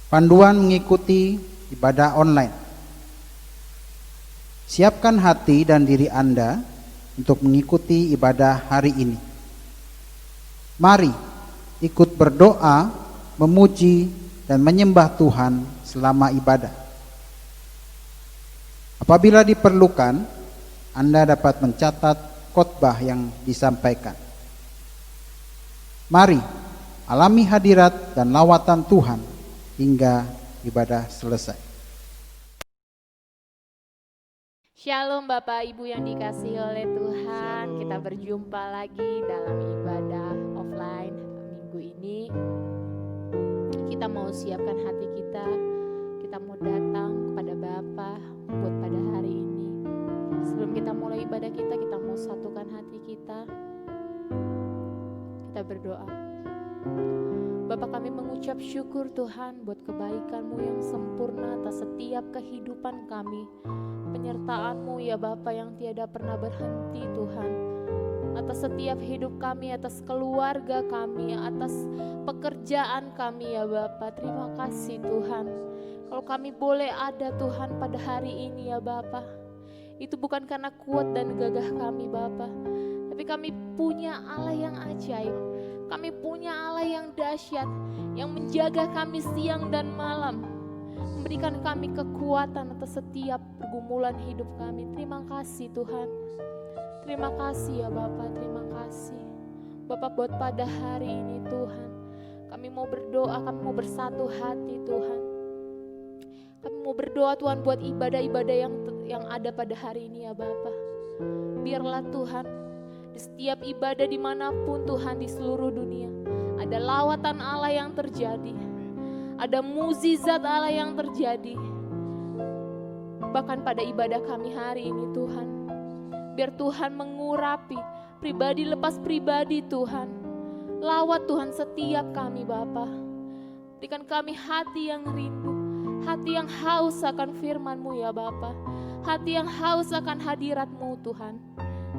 Panduan mengikuti ibadah online. Siapkan hati dan diri Anda untuk mengikuti ibadah hari ini. Mari ikut berdoa, memuji, dan menyembah Tuhan selama ibadah. Apabila diperlukan, Anda dapat mencatat khotbah yang disampaikan. Mari alami hadirat dan lawatan Tuhan hingga ibadah selesai. Shalom Bapak Ibu yang dikasihi oleh Tuhan. Kita berjumpa lagi dalam ibadah offline minggu ini. Kita mau siapkan hati kita. Kita mau datang kepada Bapa buat pada hari ini. Sebelum kita mulai ibadah kita mau satukan hati kita. Kita berdoa. Bapa, kami mengucap syukur Tuhan buat kebaikan-Mu yang sempurna atas setiap kehidupan kami. Penyertaan-Mu ya Bapa yang tiada pernah berhenti Tuhan. Atas setiap hidup kami, atas keluarga kami, atas pekerjaan kami ya Bapa. Terima kasih Tuhan. Kalau kami boleh ada Tuhan pada hari ini ya Bapa, itu bukan karena kuat dan gagah kami Bapa, tapi kami punya Allah yang ajaib. Kami punya Allah yang dahsyat, yang menjaga kami siang dan malam, memberikan kami kekuatan atas setiap pergumulan hidup kami. Terima kasih Tuhan. Terima kasih ya Bapak, terima kasih Bapak buat pada hari ini Tuhan. Kami mau berdoa, kami mau bersatu hati Tuhan. Kami mau berdoa Tuhan buat ibadah-ibadah yang ada pada hari ini ya Bapak. Biarlah Tuhan di setiap ibadah dimanapun Tuhan di seluruh dunia, ada lawatan Allah yang terjadi, ada mukjizat Allah yang terjadi. Bahkan pada ibadah kami hari ini Tuhan, biar Tuhan mengurapi pribadi lepas pribadi Tuhan. Lawat Tuhan setiap kami Bapa. Berikan kami hati yang rindu, hati yang haus akan firman-Mu ya Bapa, hati yang haus akan hadirat-Mu Tuhan.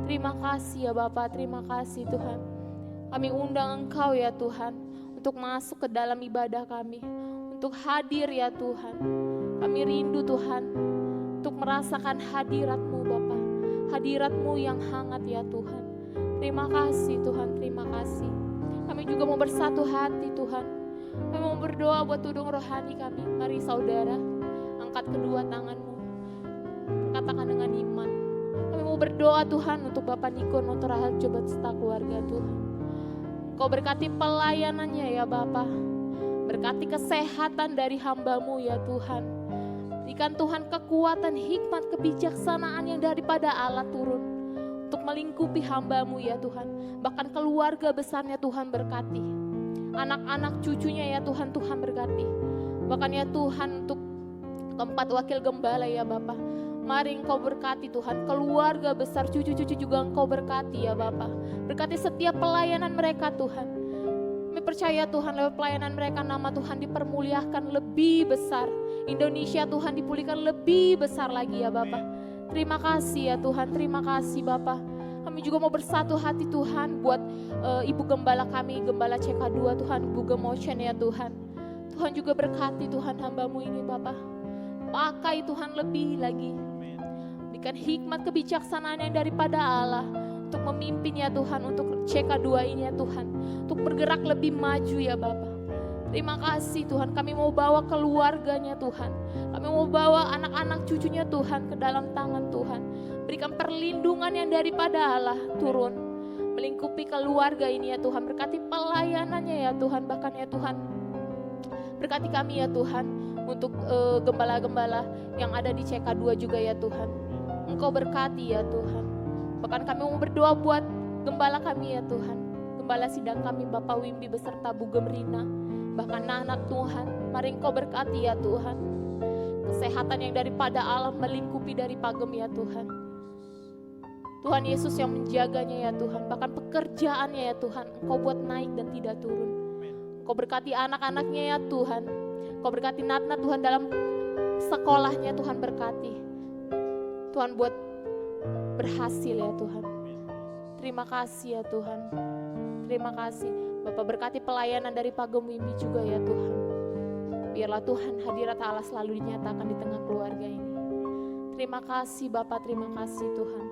Terima kasih ya Bapak, terima kasih Tuhan. Kami undang Engkau ya Tuhan untuk masuk ke dalam ibadah kami, untuk hadir ya Tuhan. Kami rindu Tuhan untuk merasakan hadirat-Mu Bapak, hadirat-Mu yang hangat ya Tuhan. Terima kasih Tuhan, terima kasih. Kami juga mau bersatu hati Tuhan. Kami mau berdoa buat tudung rohani kami. Mari saudara, angkat kedua tangan-Mu, katakan dengan iman. Kami mau berdoa Tuhan untuk Bapak Niko Notorahal Coba Seta keluarga Tuhan. Kau berkati pelayanannya ya Bapak. Berkati kesehatan dari hamba-Mu ya Tuhan. Berikan Tuhan kekuatan, hikmat, kebijaksanaan yang daripada Allah turun untuk melingkupi hamba-Mu ya Tuhan. Bahkan keluarga besarnya Tuhan berkati. Anak-anak cucunya ya Tuhan, Tuhan berkati. Bahkan ya Tuhan untuk keempat wakil gembala ya Bapak. Mari Engkau berkati Tuhan, keluarga besar cucu-cucu juga Engkau berkati ya Bapa. Berkati setiap pelayanan mereka Tuhan. Kami percaya Tuhan lewat pelayanan mereka nama Tuhan dipermuliakan lebih besar. Indonesia Tuhan dipulihkan lebih besar lagi ya Bapa. Terima kasih ya Tuhan, terima kasih Bapa. Kami juga mau bersatu hati Tuhan buat Ibu Gembala kami, Gembala CK2 Tuhan, Ibu Gemotion ya Tuhan. Tuhan juga berkati Tuhan hamba-Mu ini Bapa. Pakai Tuhan lebih lagi. Berikan hikmat kebijaksanaan yang daripada Allah untuk memimpin ya Tuhan, untuk CK2 ini ya Tuhan, untuk bergerak lebih maju ya Bapak. Terima kasih Tuhan, kami mau bawa keluarganya Tuhan, kami mau bawa anak-anak cucunya Tuhan ke dalam tangan Tuhan. Berikan perlindungan yang daripada Allah turun, melingkupi keluarga ini ya Tuhan, berkati pelayanannya ya Tuhan, bahkan ya Tuhan, berkati kami ya Tuhan, untuk gembala-gembala yang ada di CK2 juga ya Tuhan. Engkau berkati ya Tuhan. Bahkan kami mau berdoa buat gembala kami ya Tuhan. Gembala sidang kami Bapak Wimbi beserta Bu Gemrina. Bahkan anak Tuhan. Mari Engkau berkati ya Tuhan. Kesehatan yang daripada Allah melingkupi dari Pagem ya Tuhan. Tuhan Yesus yang menjaganya ya Tuhan. Bahkan pekerjaannya ya Tuhan. Engkau buat naik dan tidak turun. Engkau berkati anak-anaknya ya Tuhan. Engkau berkati Natna Tuhan dalam sekolahnya Tuhan berkati. Tuhan buat berhasil ya Tuhan. Terima kasih ya Tuhan. Terima kasih. Bapak berkati pelayanan dari Pagem Wimbi juga ya Tuhan. Biarlah Tuhan hadirat Allah selalu dinyatakan di tengah keluarga ini. Terima kasih Bapa, terima kasih Tuhan.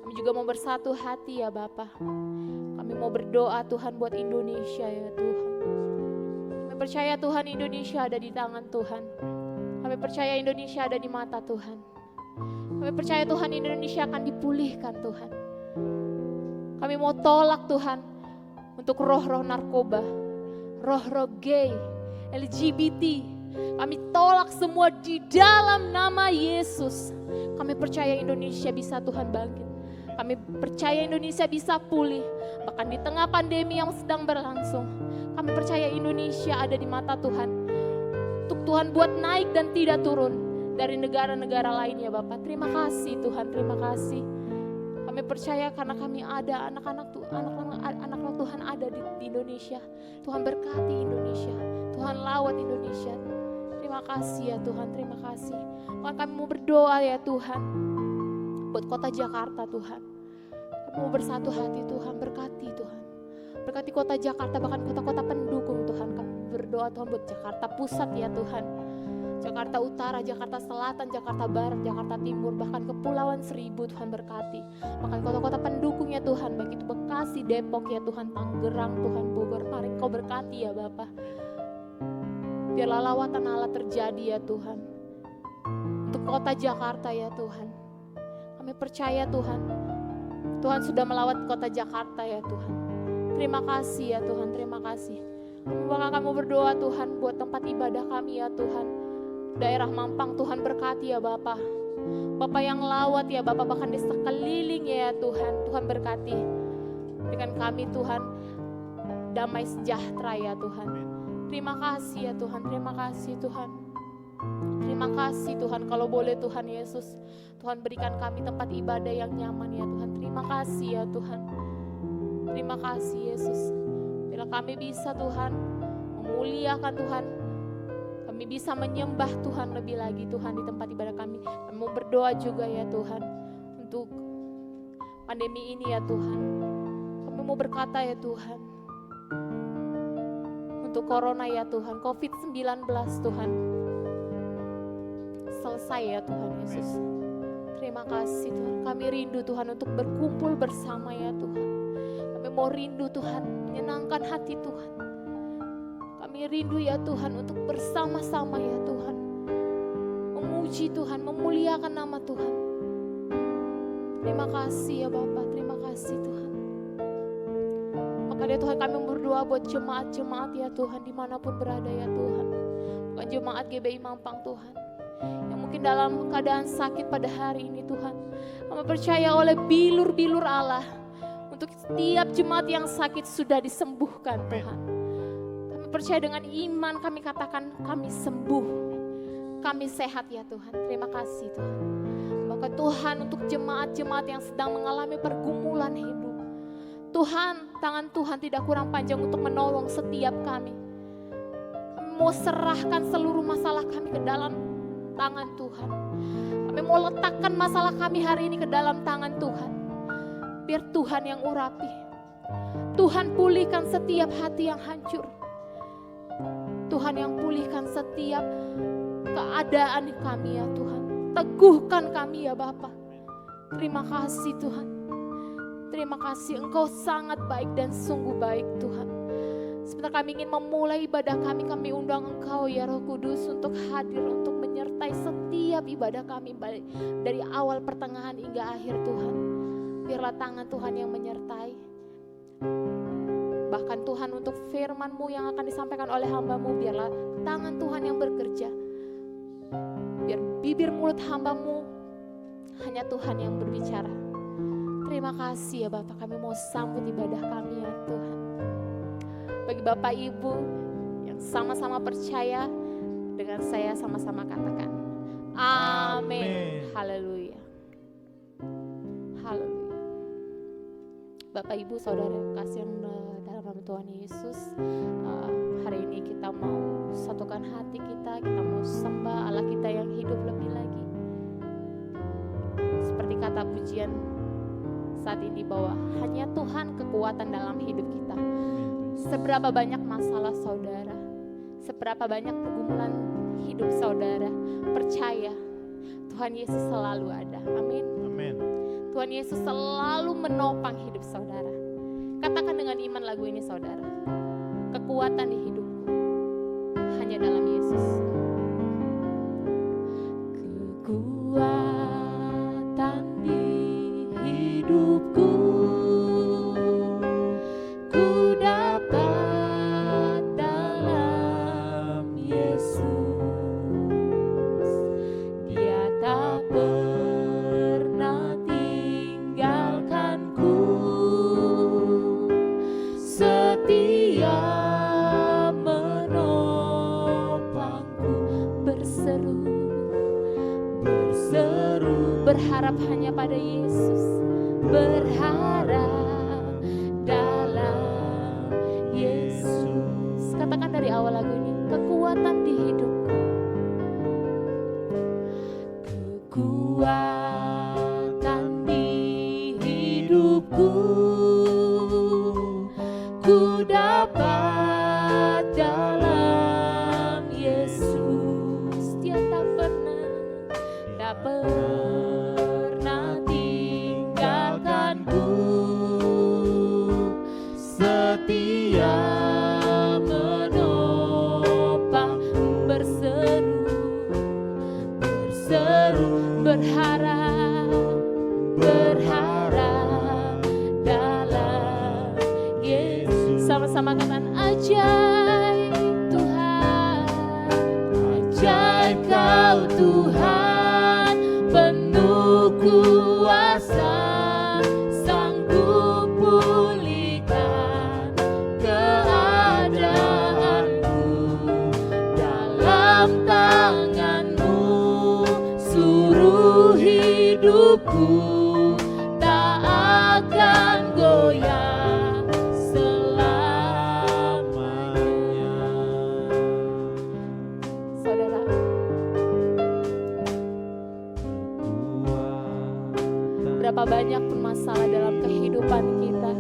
Kami juga mau bersatu hati ya Bapa. Kami mau berdoa Tuhan buat Indonesia ya Tuhan. Kami percaya Tuhan Indonesia ada di tangan Tuhan. Kami percaya Indonesia ada di mata Tuhan. Kami percaya Tuhan Indonesia akan dipulihkan Tuhan. Kami mau tolak Tuhan untuk roh-roh narkoba, roh-roh gay, LGBT. Kami tolak semua di dalam nama Yesus. Kami percaya Indonesia bisa Tuhan bangkit. Kami percaya Indonesia bisa pulih. Bahkan di tengah pandemi yang sedang berlangsung, kami percaya Indonesia ada di mata Tuhan. Untuk Tuhan buat naik dan tidak turun dari negara-negara lainnya Bapak. Terima kasih Tuhan, terima kasih. Kami percaya karena kami ada anak-anak Tuhan ada di Indonesia. Tuhan berkati Indonesia. Tuhan lawat Indonesia. Terima kasih ya Tuhan, terima kasih. Tuhan kami mau berdoa ya Tuhan. Buat kota Jakarta Tuhan. Kami mau bersatu hati Tuhan, berkati Tuhan. Berkati kota Jakarta, bahkan kota-kota pendukung Tuhan. Kami berdoa Tuhan buat Jakarta Pusat ya Tuhan. Jakarta Utara, Jakarta Selatan, Jakarta Barat, Jakarta Timur, bahkan Kepulauan Seribu Tuhan berkati. Bahkan kota-kota pendukungnya Tuhan, baik itu Bekasi, Depok ya Tuhan, Tangerang, Tuhan Bogor, mari Kau berkati ya Bapa. Biarlah lawatan Allah terjadi ya Tuhan. Untuk kota Jakarta ya Tuhan. Kami percaya Tuhan, Tuhan sudah melawat kota Jakarta ya Tuhan. Terima kasih ya Tuhan, terima kasih. Bahkan kami berdoa Tuhan buat tempat ibadah kami ya Tuhan. Daerah Mampang Tuhan berkati ya Bapa. Bapa yang lawat ya Bapa, bahkan di sekeliling ya Tuhan. Tuhan berkati. Dengan kami Tuhan, damai sejahtera ya Tuhan. Terima kasih ya Tuhan, terima kasih Tuhan. Terima kasih Tuhan, kalau boleh Tuhan Yesus, Tuhan berikan kami tempat ibadah yang nyaman ya Tuhan. Terima kasih ya Tuhan. Terima kasih Yesus. Bila kami bisa Tuhan memuliakan Tuhan, kami bisa menyembah Tuhan lebih lagi Tuhan di tempat ibadah kami. Kami mau berdoa juga ya Tuhan untuk pandemi ini ya Tuhan. Kami mau berkata ya Tuhan, untuk corona ya Tuhan, COVID-19 Tuhan, selesai ya Tuhan Yesus. Terima kasih Tuhan, kami rindu Tuhan untuk berkumpul bersama ya Tuhan. Kami mau rindu Tuhan, menyenangkan hati Tuhan. Kami rindu ya Tuhan untuk bersama-sama ya Tuhan, memuji Tuhan, memuliakan nama Tuhan. Terima kasih ya Bapak, terima kasih Tuhan. Maka ya Tuhan kami berdoa buat jemaat-jemaat ya Tuhan dimanapun berada ya Tuhan. Bukan jemaat GBI Mampang Tuhan, yang mungkin dalam keadaan sakit pada hari ini Tuhan. Kami percaya oleh bilur-bilur Allah, untuk setiap jemaat yang sakit sudah disembuhkan Tuhan. Kami percaya dengan iman kami katakan kami sembuh, kami sehat ya Tuhan. Terima kasih Tuhan. Maka Tuhan untuk jemaat-jemaat yang sedang mengalami pergumulan hidup, Tuhan, tangan Tuhan tidak kurang panjang untuk menolong setiap kami. Kami mau serahkan seluruh masalah kami ke dalam tangan Tuhan. Kami mau letakkan masalah kami hari ini ke dalam tangan Tuhan. Biar Tuhan yang urapi. Tuhan pulihkan setiap hati yang hancur. Tuhan yang pulihkan setiap keadaan kami ya Tuhan. Teguhkan kami ya Bapa. Terima kasih Tuhan. Terima kasih, Engkau sangat baik dan sungguh baik Tuhan. Sebentar kami ingin memulai ibadah kami undang Engkau ya Roh Kudus untuk hadir, untuk menyertai setiap ibadah kami dari awal pertengahan hingga akhir Tuhan. Biarlah tangan Tuhan yang menyertai. Bahkan Tuhan untuk firman-Mu yang akan disampaikan oleh hamba-Mu, biarlah tangan Tuhan yang bekerja. Biar bibir mulut hamba-Mu hanya Tuhan yang berbicara. Terima kasih ya Bapak, kami mau sambut ibadah kami ya Tuhan. Bagi Bapak Ibu yang sama-sama percaya, dengan saya sama-sama katakan amin. Haleluya. Haleluya. Bapak Ibu Saudara kasih dalam nama Tuhan Yesus, hari ini kita mau satukan hati kita mau sembah Allah kita yang hidup lebih lagi. Seperti kata pujian saat ini, bahwa hanya Tuhan kekuatan dalam hidup kita. Seberapa banyak masalah saudara, seberapa banyak pergumulan hidup saudara, percaya Tuhan Yesus selalu ada. Amin. Amin. Tuhan Yesus selalu menopang hidup saudara. Katakan dengan iman lagu ini saudara. Kekuatan di hidupku hanya dalam Yesus. Kekuatan di hidupku ku dapat dalam Yesus. Dia tak pernah tinggalkanku, setia menopangku. Berseru, berharap hanya pada Yesus, berharap dalam Yesus. Katakan dari awal lagu ini, kekuatan di hidupku, kekuatan di hidupku ku dapat dalam Yesus. Dia tak pernah tinggalkanku, setia menopang. Berseru, berharap dalam Yesus. Sama-sama katakan, ajaib Tuhan, ajaib Kau Tuhan, penuh kuasa, sanggup pulihkan keadaanku. Dalam tangan-Mu seluruh hidupku tak akan goyah selamanya. Saudara, berapa banyak pun masalah dalam kehidupan kita,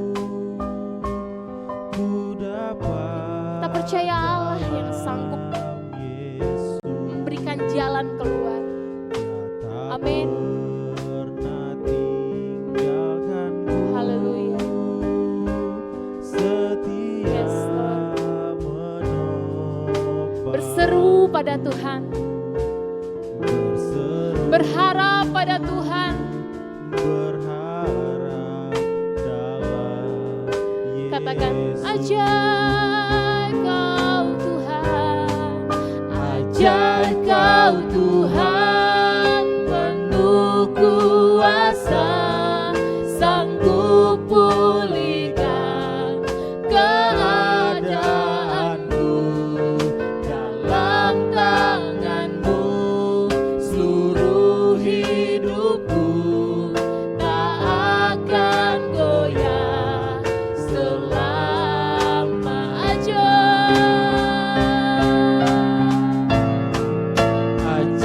kita percaya Allah yang sanggup memberikan jalan keluar. Amin. Haleluya. Yes, Lord. Berseru pada Tuhan, berharap pada Tuhan. Katakan, ajaib Kau Tuhan, ajaib Kau Tuhan, penuh kuasa, sanggup pulihkan keadaanku. Dalam tangan-Mu seluruh hidupku tak akan goyah selama. Ajaib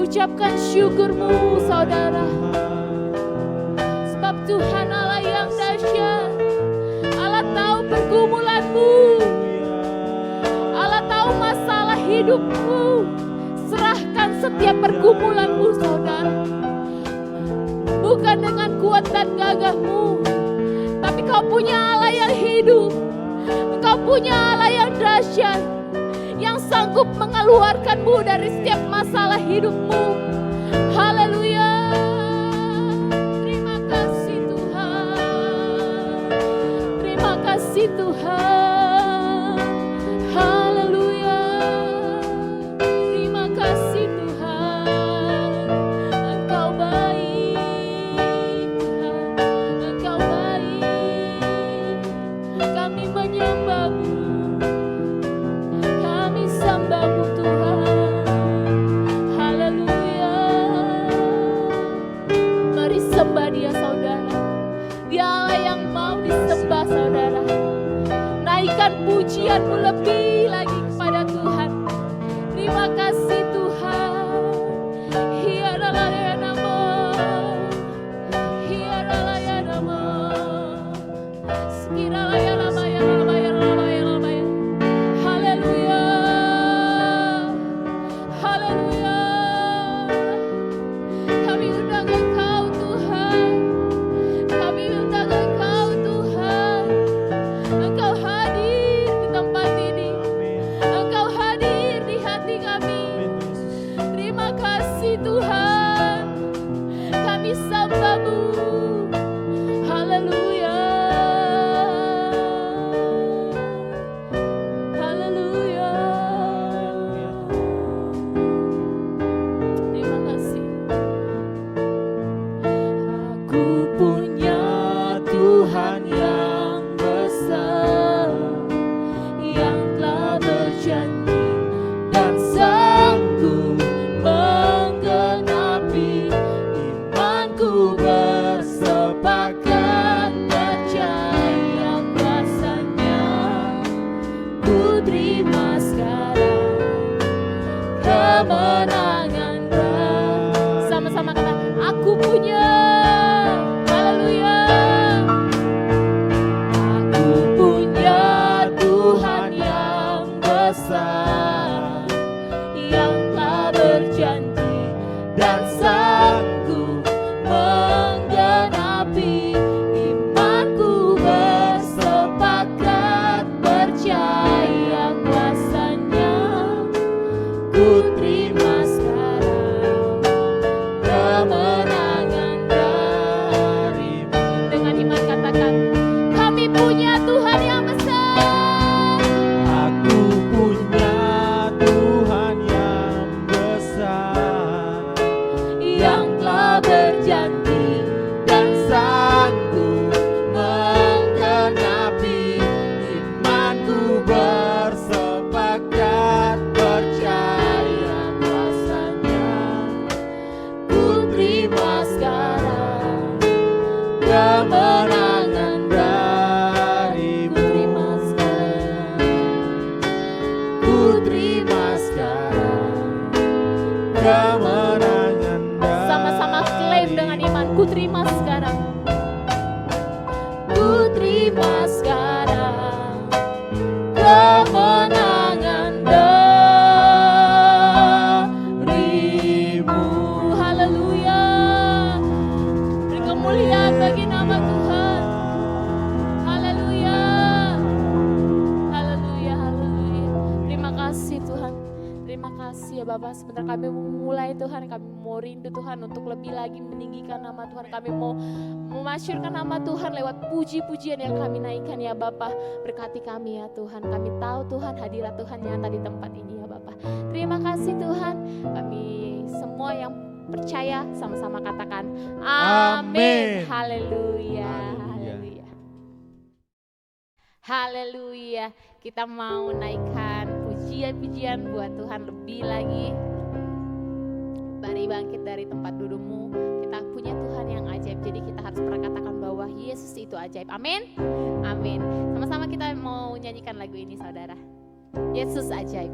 mengucapkan syukur-Mu saudara. Sebab Tuhan Allah yang dahsyat, Allah tahu pergumulan-Mu, Allah tahu masalah hidup-Mu. Serahkan setiap pergumulan-Mu saudara. Bukan dengan kuat dan gagah-Mu, tapi Kau punya Allah yang hidup. Kau punya Allah yang dahsyat, yang sanggup mengeluarkan-Mu dari setiap masalah hidup-Mu. Haleluya. Terima kasih Tuhan. Terima kasih Tuhan. Haleluya. Terima kasih Tuhan. Engkau baik Tuhan. Engkau baik. Kami menyembah-Mu. Kami sembah-Mu Tuhan. Haleluya. Mari sembah Dia saudara. Dia Allah yang mau disembah saudara. Naikkan pujian-Mu lebih lagi kepada Tuhan. Terima kasih Tuhan. Hiaralah nama. Hiaralah nama. Sekiralah ya lama ya lama ya lama ya lama ya. Haleluya. Haleluya. Kami undang Engkau Tuhan. Kami undang Engkau Tuhan. Engkau hadir di tempat ini. Engkau hadir di hati kami. Terima kasih Tuhan. Kami sembah-Mu. Haleluya. Haleluya. Terima kasih. Aku punya Tuhan yang besar, yang telah berjanji dan sanggup menggenapi. Imanku bersepakat percaya kuasanya. Ku terima sekarang kemenangan. Sama-sama kata, aku punya. Haleluya. Aku punya Tuhan yang besar, yang telah berjanji dan sanggup menggenapi. Imanku bersepakat percaya kuasanya. Ku terima sekarang kemenangan darimu. Dengan iman katakan, kami punya Tuhan yang besar. Aku punya Tuhan yang besar, Yang telah berjanji dan sanggup menggenapi. Imanku bersepakat percaya kuasanya. Ku terima sekarang kemenangan darimu. Ku terima sekarang kemenangan darimu. sama-sama klaim dengan iman. Ku terima sekarang. Ku terima sekarang kemenangan darimu. Haleluya. Beri kemuliaan bagi nama Tuhan. Haleluya. Haleluya. Haleluya. Terima kasih Tuhan. Terima kasih ya Bapak. Sebentar kami mau mulai Tuhan. Kami mau rindu Tuhan untuk lebih lagi meninggikan nama Tuhan. Kami mau memasyurkan nama Tuhan lewat puji-pujian yang kami naikkan ya Bapak. Berkati kami ya Tuhan. Kami tahu Tuhan hadirat Tuhan nyata di tempat ini ya Bapak. Terima kasih Tuhan. Kami semua yang percaya sama-sama katakan amin. Amin. Haleluya. Haleluya. Haleluya. Kita mau naikkan pujian-pujian buat Tuhan lebih lagi. Mari bangkit dari tempat dudukmu. Kita punya Tuhan yang ajaib. Jadi kita harus perkatakan bahwa Yesus itu ajaib. Amin. Amin. Sama-sama kita mau nyanyikan lagu ini saudara. Yesus ajaib.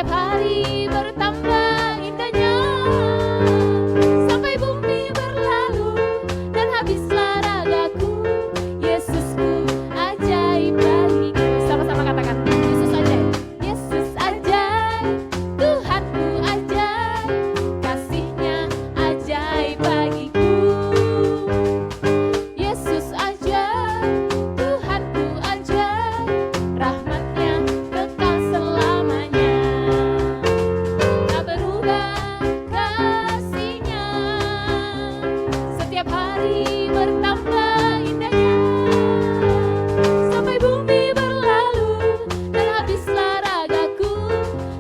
Setiap hari bertambah indahnya, sampai bumi berlalu dan habislah ragaku. Yesusku ajaib bagiku. Sama-sama katakan, Yesus ajaib. Yesus ajaib, Tuhanku ajaib, kasih-Nya ajaib bagiku. Yesus ajaib, Tuhanku ajaib, rahmat-Nya kekal selamanya. Tak berubah kasih-Nya, setiap hari bertambah indahnya, sampai bumi berlalu dan habislah ragaku.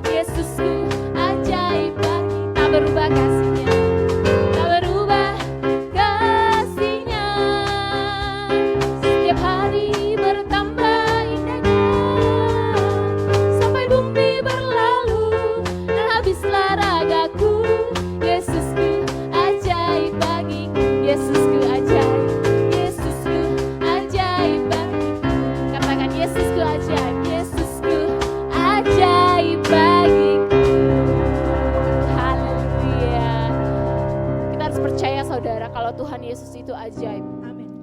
Yesusku ajaib bagi, tak berubah kasih-Nya, tak berubah kasih-Nya. Setiap hari bertambah indahnya, sampai bumi berlalu dan habislah ragaku. Yesusku ajaib bagiku. Yesusku ajaib, Yesusku ajaib bagiku. Katakan, Yesusku ajaib, Yesusku ajaib bagiku. Haleluya. Kita harus percaya saudara kalau Tuhan Yesus itu ajaib.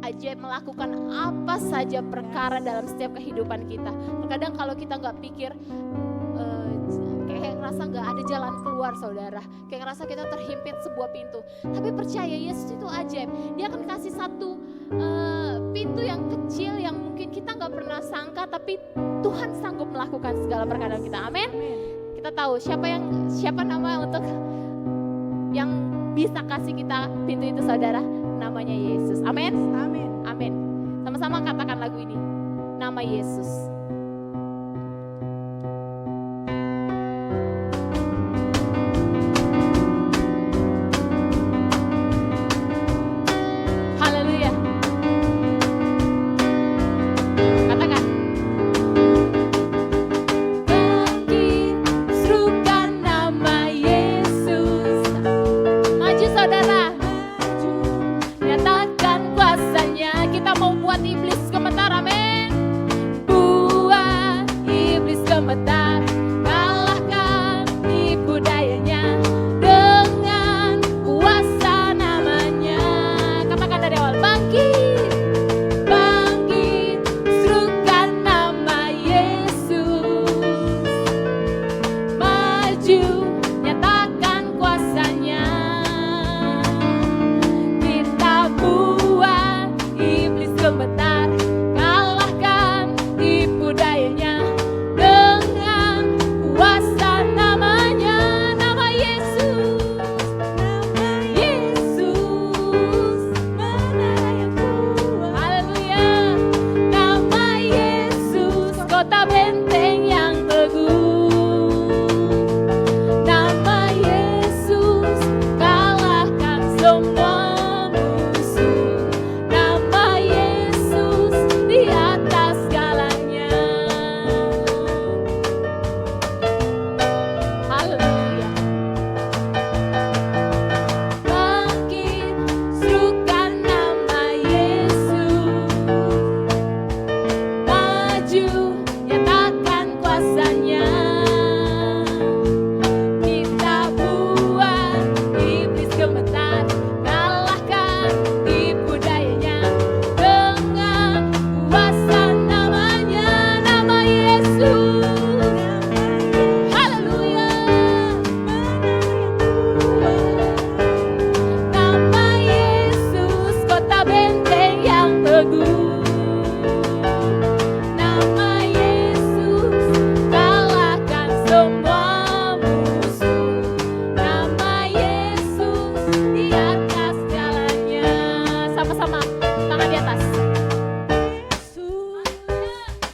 Ajaib melakukan apa saja perkara dalam setiap kehidupan kita. Terkadang kalau kita nggak pikir, kayak ngerasa nggak ada jalan keluar saudara, kayak ngerasa kita terhimpit sebuah pintu. Tapi percaya Yesus itu ajaib. Dia akan kasih satu pintu yang kecil yang mungkin kita nggak pernah sangka, tapi Tuhan sanggup melakukan segala perkara dalam kita. Amin. Kita tahu siapa nama untuk yang bisa kasih kita pintu itu saudara, namanya Yesus. Amin. Amin. Amin. Sama-sama katakan lagu ini. Nama Yesus. Haleluya. Katakan. Bangkit, serukan nama Yesus. Maju saudara. Nyatakan kuasanya. Kita mau buat iblis gemetar, amin. Buat iblis gemetar, kalahkan tipu dayanya dengan kuasa namanya. Katakan dari awal, bangkit, bangkit, serukan nama Yesus. Maju, nyatakan kuasanya. Kita buat iblis gemetar, kalahkan tipu dayanya dengan kuasa namanya. Nama Yesus, nama Yesus, menara yang kuat. Haleluya. Nama Yesus, kota benteng yang teguh. Nama Yesus, kalahkan semua musuh. Nama Yesus, di atas segalanya. Haleluya. Bangkit, serukan nama Yesus. Maju, nyatakan kuasanya. Kita buat iblis gemetar, kalahkan tipu dayanya dengan kuasa namanya. Nama Yesus. Haleluya. Nama Yesus, kota benteng yang teguh. Nama Yesus, kalahkan semua musuh. Nama Yesus, di atas segalanya. Sama-sama, tangan di atas. Yesus,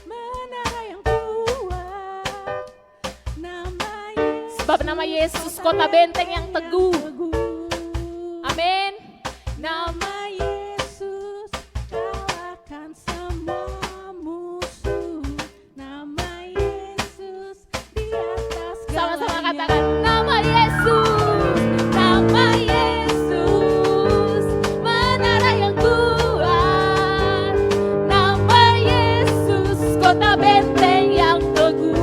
menara yang kuat. Nama Yesus, Sebab nama Yesus, kota benteng yang teguh. Amin. Nama Yesus, kalahkan semua musuh. Nama Yesus, di atas Sama-sama segalanya. katakan, nama Yesus, nama Yesus, menara yang kuat. Nama Yesus, kota benteng yang teguh.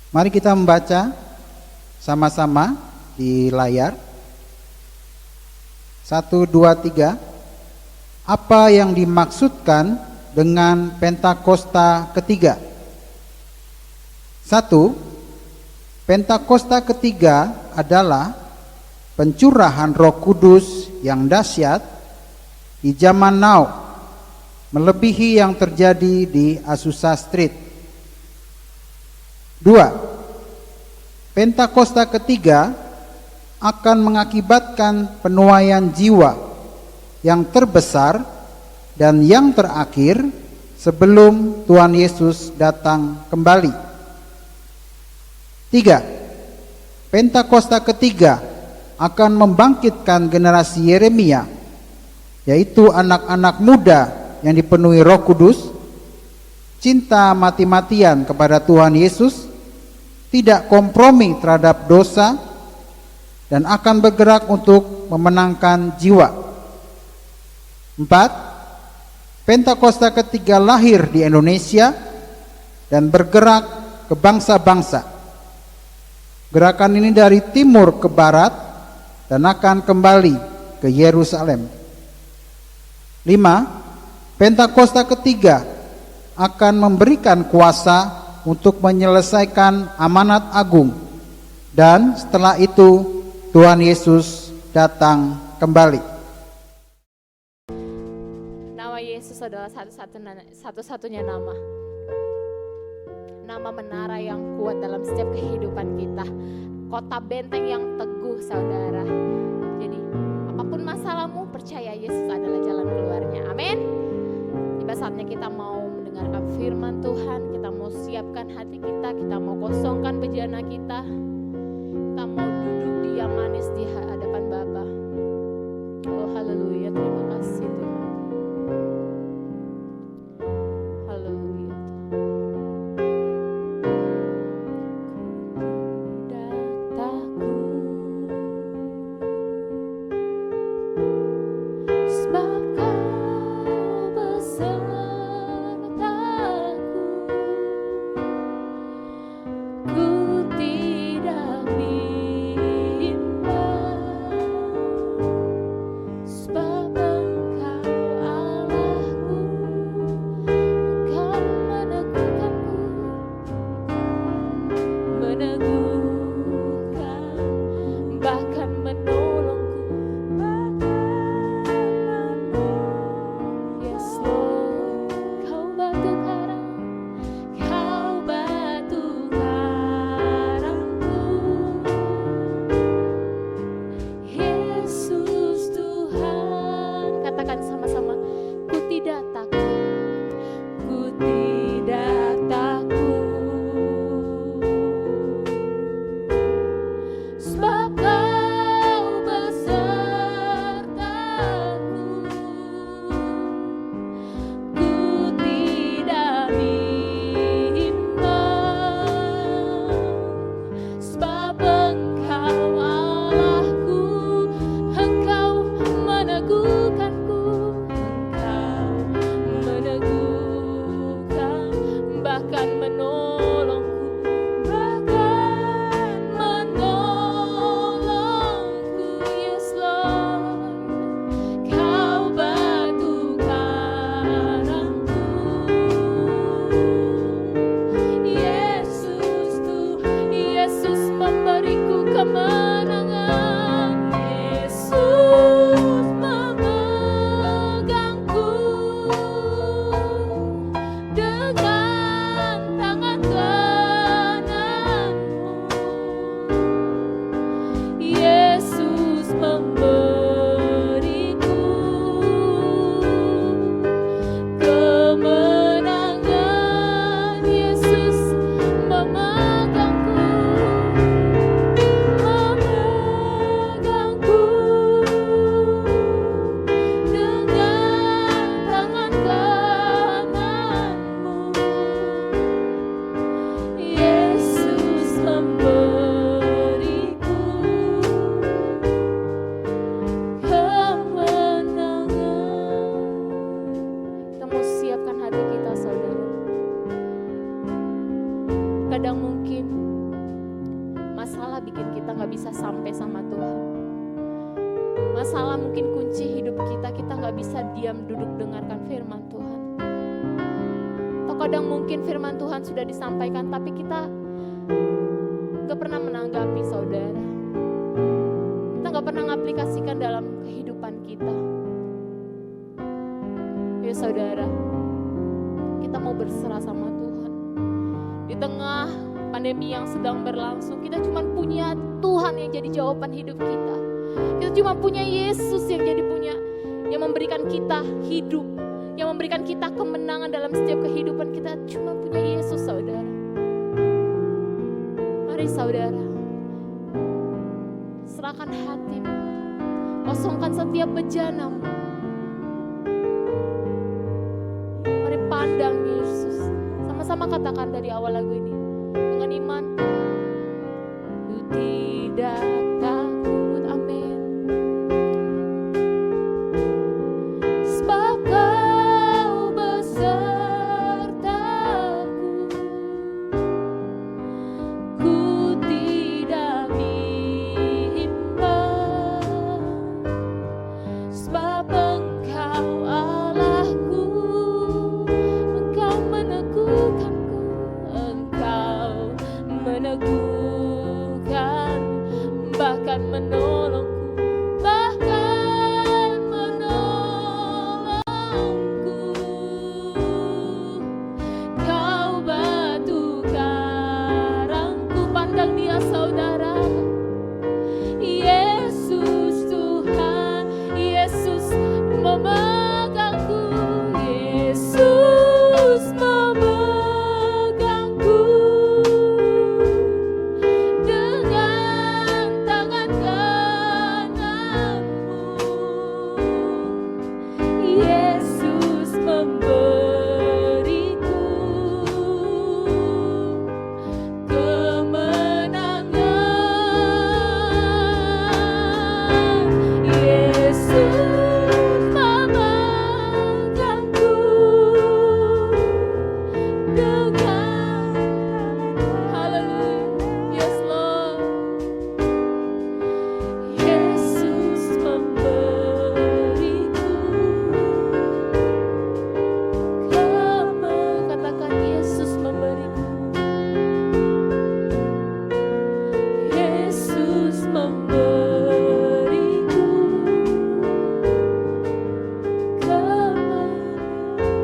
Mari kita membaca sama-sama di layar. 1, 2, 3. Apa yang dimaksudkan dengan Pentakosta ketiga? 1. Pentakosta ketiga adalah pencurahan Roh Kudus yang dahsyat di zaman now, melebihi yang terjadi di Azusa Street. 2. Pentakosta ketiga akan mengakibatkan penuaian jiwa yang terbesar dan yang terakhir sebelum Tuhan Yesus datang kembali. 3. Pentakosta ketiga akan membangkitkan generasi Yeremia, yaitu anak-anak muda yang dipenuhi Roh Kudus, cinta mati-matian kepada Tuhan Yesus, tidak kompromi terhadap dosa, dan akan bergerak untuk memenangkan jiwa. 4. Pentakosta ketiga lahir di Indonesia dan bergerak ke bangsa-bangsa. Gerakan ini dari timur ke barat dan akan kembali ke Yerusalem. 5. Pentakosta ketiga akan memberikan kuasa untuk menyelesaikan amanat agung, dan setelah itu Tuhan Yesus datang kembali. Nama Yesus adalah satu-satunya nama. Nama menara yang kuat dalam setiap kehidupan kita. Kota benteng yang teguh, saudara. Jadi apapun masalahmu, percaya Yesus adalah jalan keluarnya. Amin. Tiba saatnya kita mau mendengarkan firman Tuhan. Kita mau siapkan hati kita. Kita mau kosongkan bejana kita. Kita mau duduk diam manis di hadapan Bapa. Oh haleluya, terima kasih Tuhan. Haleluya. Sebab Kau besertaku, ku tidak bimbang. Sebab gak bisa diam duduk dengarkan firman Tuhan. Atau kadang mungkin firman Tuhan sudah disampaikan tapi kita gak pernah menanggapi saudara. Kita gak pernah mengaplikasikan dalam kehidupan kita. Ya saudara, kita mau berserah sama Tuhan. Di tengah pandemi yang sedang berlangsung, kita cuma punya Tuhan yang jadi jawaban hidup kita. Kita cuma punya Yesus yang yang memberikan kita hidup, yang memberikan kita kemenangan dalam setiap kehidupan kita. Cuma punya Yesus saudara. Mari saudara, serahkan hatimu, kosongkan setiap bejanamu. Mari pandang Yesus. Sama-sama katakan dari awal lagu ini dengan iman. Ku tidak takut, amin. Sebab Kau besertaku. Ku tidak bimbang. Sebab Engkau Allahku. Engkau meneguhkanku. Engkau meneguhkan, bahkan menolongku, bahkan menolongku. Kau batu karangku, pandang Dia saudara. Yesus Tuhan, Yesus memegangku, Yesus memegangku. Dengan tangan kananmu, Yesus memberiku kemenangan. Yesus memegangku dengan haleluya. Yes Lord. Yesus memberiku katakan Yesus memberiku. Yesus memberiku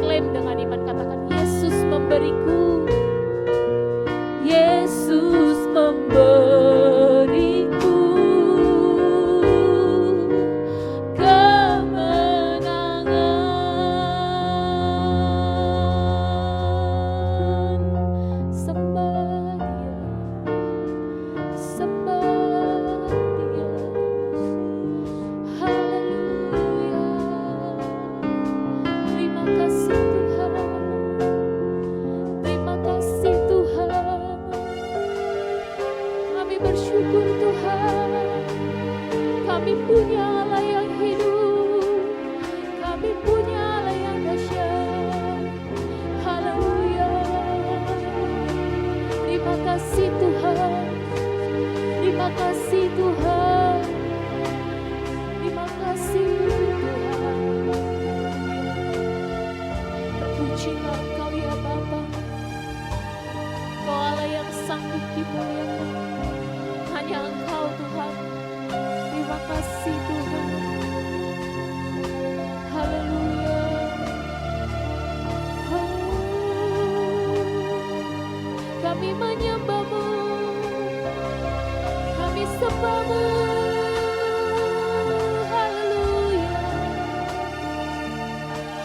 klaim dengan iman, katakan Yesus memberiku. Yesus memberiku kemenangan. Sembah Dia, haleluya. Terima kasih Tuhan, terima kasih Tuhan. Kami bersyukur Tuhan, kami punya Allah yang hidup, kami punya Allah yang dahsyat. Haleluya. Terima kasih Tuhan, terima kasih Tuhan, terima kasih Tuhan. Terpujilah Engkau ya Bapa, Engkau Allah yang sanggup dimuliakan. Hanya Engkau Tuhan. Terima kasih Tuhan. Haleluya. Kami menyembah-Mu, kami sembah-Mu. Haleluya.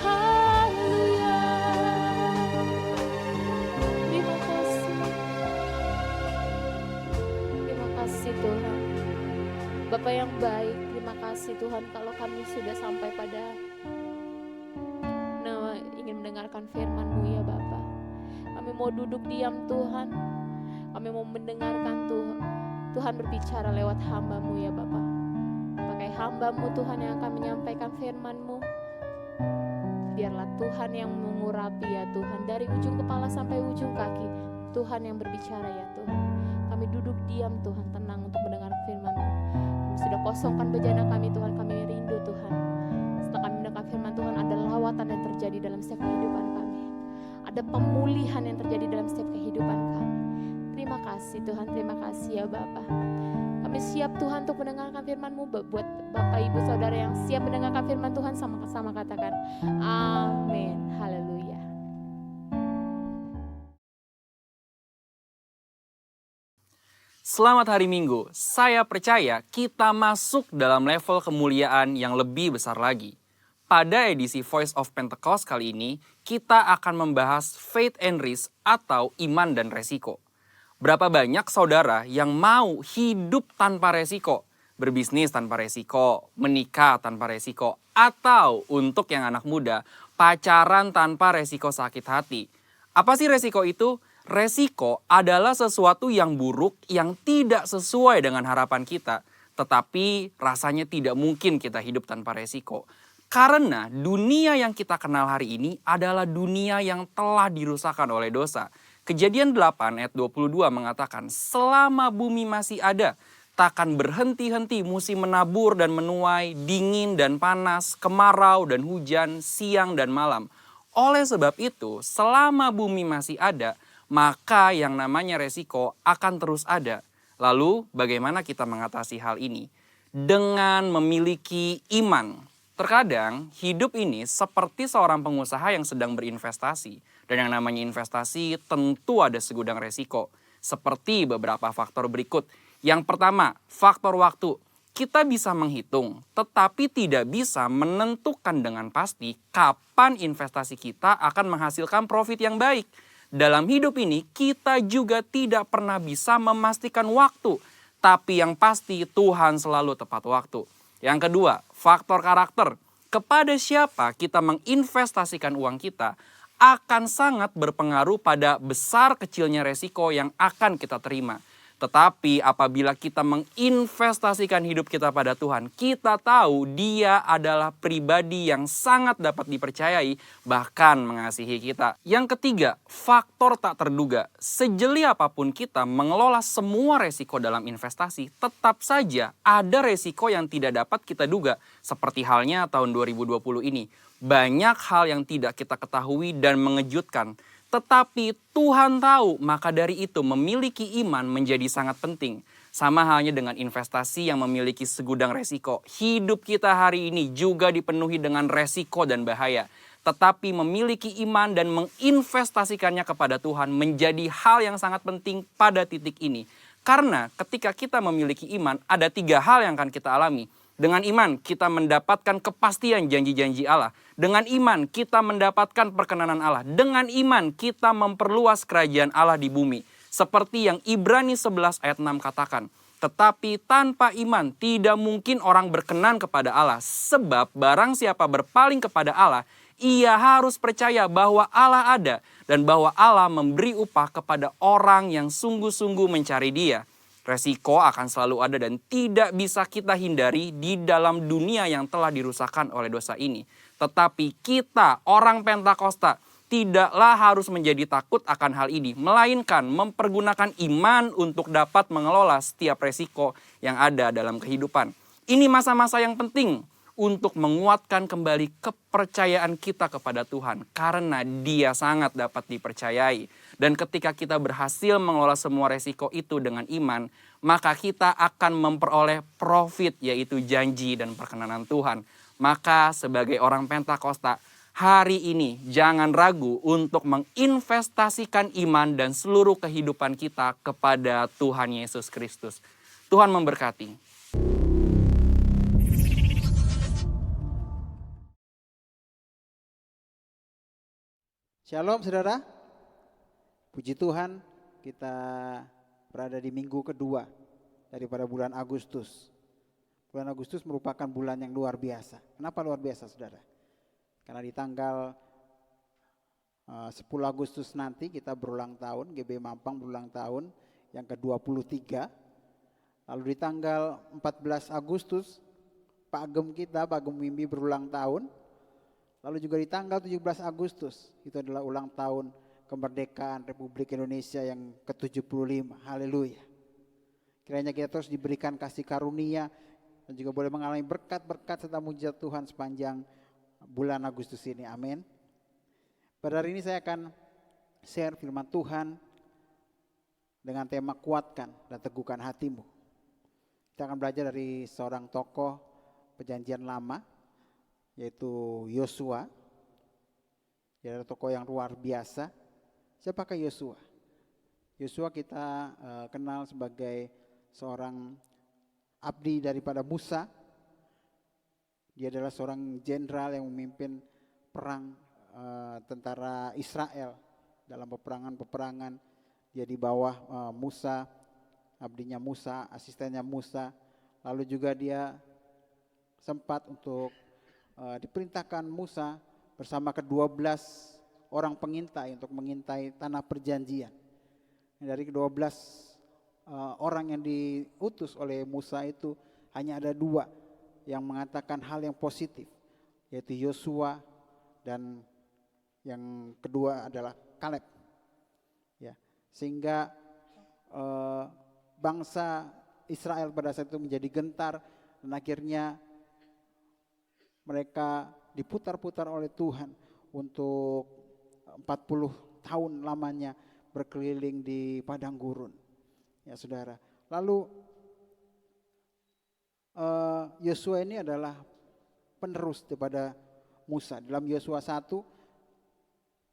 Haleluya. Terima kasih. Terima kasih Tuhan. Bapa yang baik, terima kasih Tuhan kalau kami sudah sampai pada ingin mendengarkan firman-Mu ya Bapa. Kami mau duduk diam Tuhan, kami mau mendengarkan Tuhan. Tuhan berbicara lewat hamba-Mu ya Bapa. Pakai hamba-Mu Tuhan yang akan menyampaikan firman-Mu. Biarlah Tuhan yang mengurapi ya Tuhan, dari ujung kepala sampai ujung kaki. Tuhan yang berbicara ya Tuhan. Kami duduk diam Tuhan, tenang untuk mendengar firman-Mu. Kami sudah kosongkan bejana kami Tuhan, kami rindu Tuhan. Setelah kami mendengar firman terjadi dalam setiap kehidupan kami. Ada pemulihan yang terjadi dalam setiap kehidupan kami. Terima kasih Tuhan, terima kasih ya Bapa. Kami siap Tuhan untuk mendengarkan firman-Mu. Buat Bapak Ibu Saudara yang siap mendengarkan firman Tuhan, sama-sama katakan amin. Haleluya. Selamat hari Minggu. Saya percaya kita masuk dalam level kemuliaan yang lebih besar lagi. Pada edisi Voice of Pentecost kali ini, kita akan membahas faith and risk atau iman dan resiko. Berapa banyak saudara yang mau hidup tanpa resiko, berbisnis tanpa resiko, menikah tanpa resiko, atau untuk yang anak muda, pacaran tanpa resiko sakit hati. Apa sih resiko itu? Resiko adalah sesuatu yang buruk yang tidak sesuai dengan harapan kita, tetapi rasanya tidak mungkin kita hidup tanpa resiko. Karena dunia yang kita kenal hari ini adalah dunia yang telah dirusakkan oleh dosa. Kejadian 8 ayat 22 mengatakan, selama bumi masih ada, takkan berhenti-henti musim menabur dan menuai, dingin dan panas, kemarau dan hujan, siang dan malam. Oleh sebab itu, selama bumi masih ada, maka yang namanya resiko akan terus ada. Lalu bagaimana kita mengatasi hal ini? Dengan memiliki iman. Terkadang hidup ini seperti seorang pengusaha yang sedang berinvestasi. Dan yang namanya investasi tentu ada segudang resiko. Seperti beberapa faktor berikut. Yang pertama, faktor waktu. Kita bisa menghitung, tetapi tidak bisa menentukan dengan pasti kapan investasi kita akan menghasilkan profit yang baik. Dalam hidup ini kita juga tidak pernah bisa memastikan waktu. Tapi yang pasti Tuhan selalu tepat waktu. Yang kedua, faktor karakter. Kepada siapa kita menginvestasikan uang kita akan sangat berpengaruh pada besar kecilnya resiko yang akan kita terima. Tetapi apabila kita menginvestasikan hidup kita pada Tuhan, kita tahu Dia adalah pribadi yang sangat dapat dipercayai, bahkan mengasihi kita. Yang ketiga, faktor tak terduga. Sejeli apapun kita mengelola semua resiko dalam investasi, tetap saja ada resiko yang tidak dapat kita duga. Seperti halnya tahun 2020 ini. Banyak hal yang tidak kita ketahui dan mengejutkan. Tetapi Tuhan tahu, maka dari itu memiliki iman menjadi sangat penting. Sama halnya dengan investasi yang memiliki segudang resiko. Hidup kita hari ini juga dipenuhi dengan resiko dan bahaya. Tetapi memiliki iman dan menginvestasikannya kepada Tuhan menjadi hal yang sangat penting pada titik ini. Karena ketika kita memiliki iman, ada 3 hal yang akan kita alami. Dengan iman kita mendapatkan kepastian janji-janji Allah. Dengan iman kita mendapatkan perkenanan Allah. Dengan iman kita memperluas kerajaan Allah di bumi. Seperti yang Ibrani 11 ayat 6 katakan. Tetapi tanpa iman tidak mungkin orang berkenan kepada Allah. Sebab barang siapa berpaling kepada Allah, ia harus percaya bahwa Allah ada. Dan bahwa Allah memberi upah kepada orang yang sungguh-sungguh mencari Dia. Resiko akan selalu ada dan tidak bisa kita hindari di dalam dunia yang telah dirusakkan oleh dosa ini. Tetapi kita, orang Pentakosta, tidaklah harus menjadi takut akan hal ini. Melainkan mempergunakan iman untuk dapat mengelola setiap resiko yang ada dalam kehidupan. Ini masa-masa yang penting untuk menguatkan kembali kepercayaan kita kepada Tuhan. Karena Dia sangat dapat dipercayai. Dan ketika kita berhasil mengelola semua resiko itu dengan iman, maka kita akan memperoleh profit, yaitu janji dan perkenanan Tuhan. Maka sebagai orang Pentakosta, hari ini jangan ragu untuk menginvestasikan iman dan seluruh kehidupan kita kepada Tuhan Yesus Kristus. Tuhan memberkati. Shalom saudara. Puji Tuhan, kita berada di minggu kedua daripada bulan Agustus. Bulan Agustus merupakan bulan yang luar biasa. Kenapa luar biasa saudara? Karena di tanggal 10 Agustus nanti kita berulang tahun, GB Mampang berulang tahun yang ke-23. Lalu di tanggal 14 Agustus, Pak Agem kita, Pak Agem Wimbi berulang tahun. Lalu juga di tanggal 17 Agustus, itu adalah ulang tahun kemerdekaan Republik Indonesia yang ke-75. Haleluya. Kiranya kita terus diberikan kasih karunia dan juga boleh mengalami berkat-berkat serta mujizat Tuhan sepanjang bulan Agustus ini. Amin. Pada hari ini saya akan share firman Tuhan dengan tema kuatkan dan teguhkan hatimu. Kita akan belajar dari seorang tokoh Perjanjian Lama, yaitu Yosua. Dia adalah tokoh yang luar biasa. Siapakah Yosua? Yosua kita kenal sebagai seorang abdi daripada Musa. Dia adalah seorang jenderal yang memimpin perang tentara Israel dalam peperangan. Dia di bawah Musa, abdinya Musa, asistennya Musa. Lalu juga dia sempat untuk diperintahkan Musa bersama ke-12 orang pengintai untuk mengintai tanah perjanjian. Dari ke-12 orang yang diutus oleh Musa itu hanya ada 2 yang mengatakan hal yang positif, yaitu Yosua dan yang kedua adalah Kaleb. Ya, sehingga bangsa Israel pada saat itu menjadi gentar dan akhirnya mereka diputar-putar oleh Tuhan untuk 40 tahun lamanya berkeliling di padang gurun. Ya saudara. Lalu Yosua ini adalah penerus daripada Musa. Dalam Yosua 1,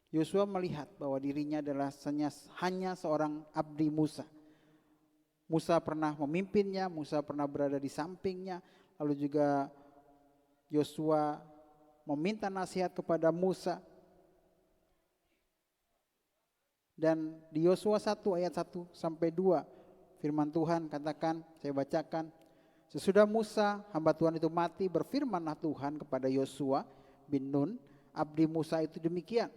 Yosua melihat bahwa dirinya adalah hanya seorang abdi Musa. Musa pernah memimpinnya, Musa pernah berada di sampingnya, lalu juga Yosua meminta nasihat kepada Musa. Dan di Yosua 1 ayat 1 sampai 2 firman Tuhan katakan, saya bacakan. Sesudah Musa hamba Tuhan itu mati, berfirmanlah Tuhan kepada Yosua bin Nun, abdi Musa itu demikian.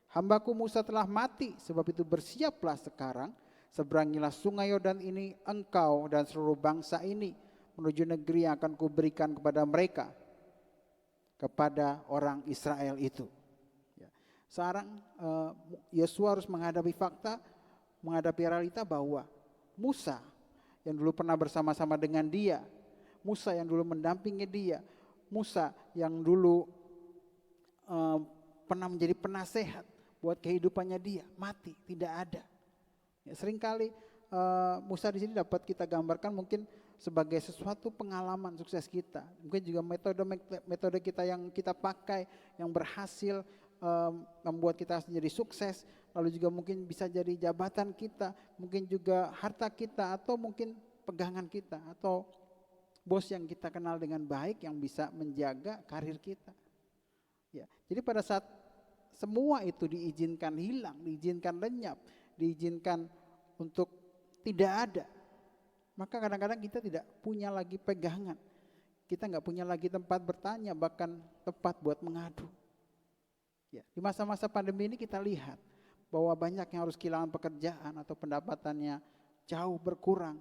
Hambaku Musa telah mati, sebab itu bersiaplah sekarang, seberangilah sungai Yordan ini engkau dan seluruh bangsa ini menuju negeri yang akan kuberikan kepada mereka, kepada orang Israel itu. Ya. Sekarang Yosua harus menghadapi fakta, menghadapi realita bahwa Musa yang dulu pernah bersama-sama dengan dia, Musa yang dulu mendampingi dia, Musa yang dulu pernah menjadi penasehat buat kehidupannya dia, mati, tidak ada. Ya, seringkali Musa di sini dapat kita gambarkan mungkin sebagai sesuatu pengalaman sukses kita. Mungkin juga metode kita yang kita pakai yang berhasil membuat kita menjadi sukses. Lalu juga mungkin bisa jadi jabatan kita, mungkin juga harta kita, atau mungkin pegangan kita, atau bos yang kita kenal dengan baik yang bisa menjaga karir kita. Ya, jadi pada saat semua itu diizinkan hilang, diizinkan lenyap, diizinkan untuk tidak ada, maka kadang-kadang kita tidak punya lagi pegangan. Kita nggak punya lagi tempat bertanya, bahkan tempat buat mengadu. Ya, di masa-masa pandemi ini kita lihat bahwa banyak yang harus kehilangan pekerjaan atau pendapatannya jauh berkurang.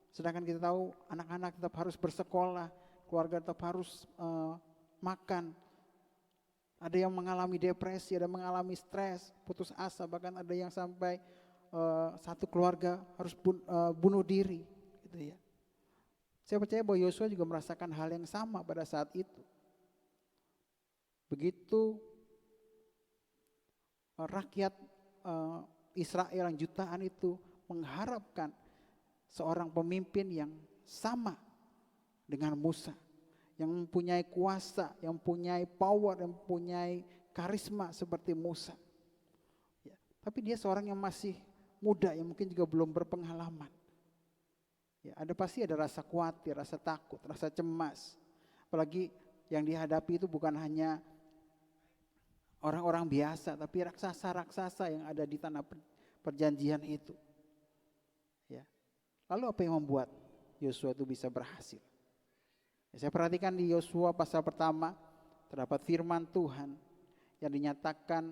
Sedangkan kita tahu anak-anak tetap harus bersekolah, keluarga tetap harus makan. Ada yang mengalami depresi, ada yang mengalami stres, putus asa, bahkan ada yang sampai satu keluarga harus bunuh diri, gitu ya. Saya percaya bahwa Yosua juga merasakan hal yang sama pada saat itu. Begitu rakyat Israel yang jutaan itu mengharapkan seorang pemimpin yang sama dengan Musa, yang mempunyai kuasa, yang mempunyai power, yang mempunyai karisma seperti Musa. Ya, tapi dia seorang yang masih muda, yang mungkin juga belum berpengalaman. Ya, pasti ada rasa khawatir, rasa takut, rasa cemas. Apalagi yang dihadapi itu bukan hanya orang-orang biasa, tapi raksasa-raksasa yang ada di tanah perjanjian itu. Ya. Lalu apa yang membuat Yosua itu bisa berhasil? Ya, saya perhatikan di Yosua pasal pertama terdapat firman Tuhan yang dinyatakan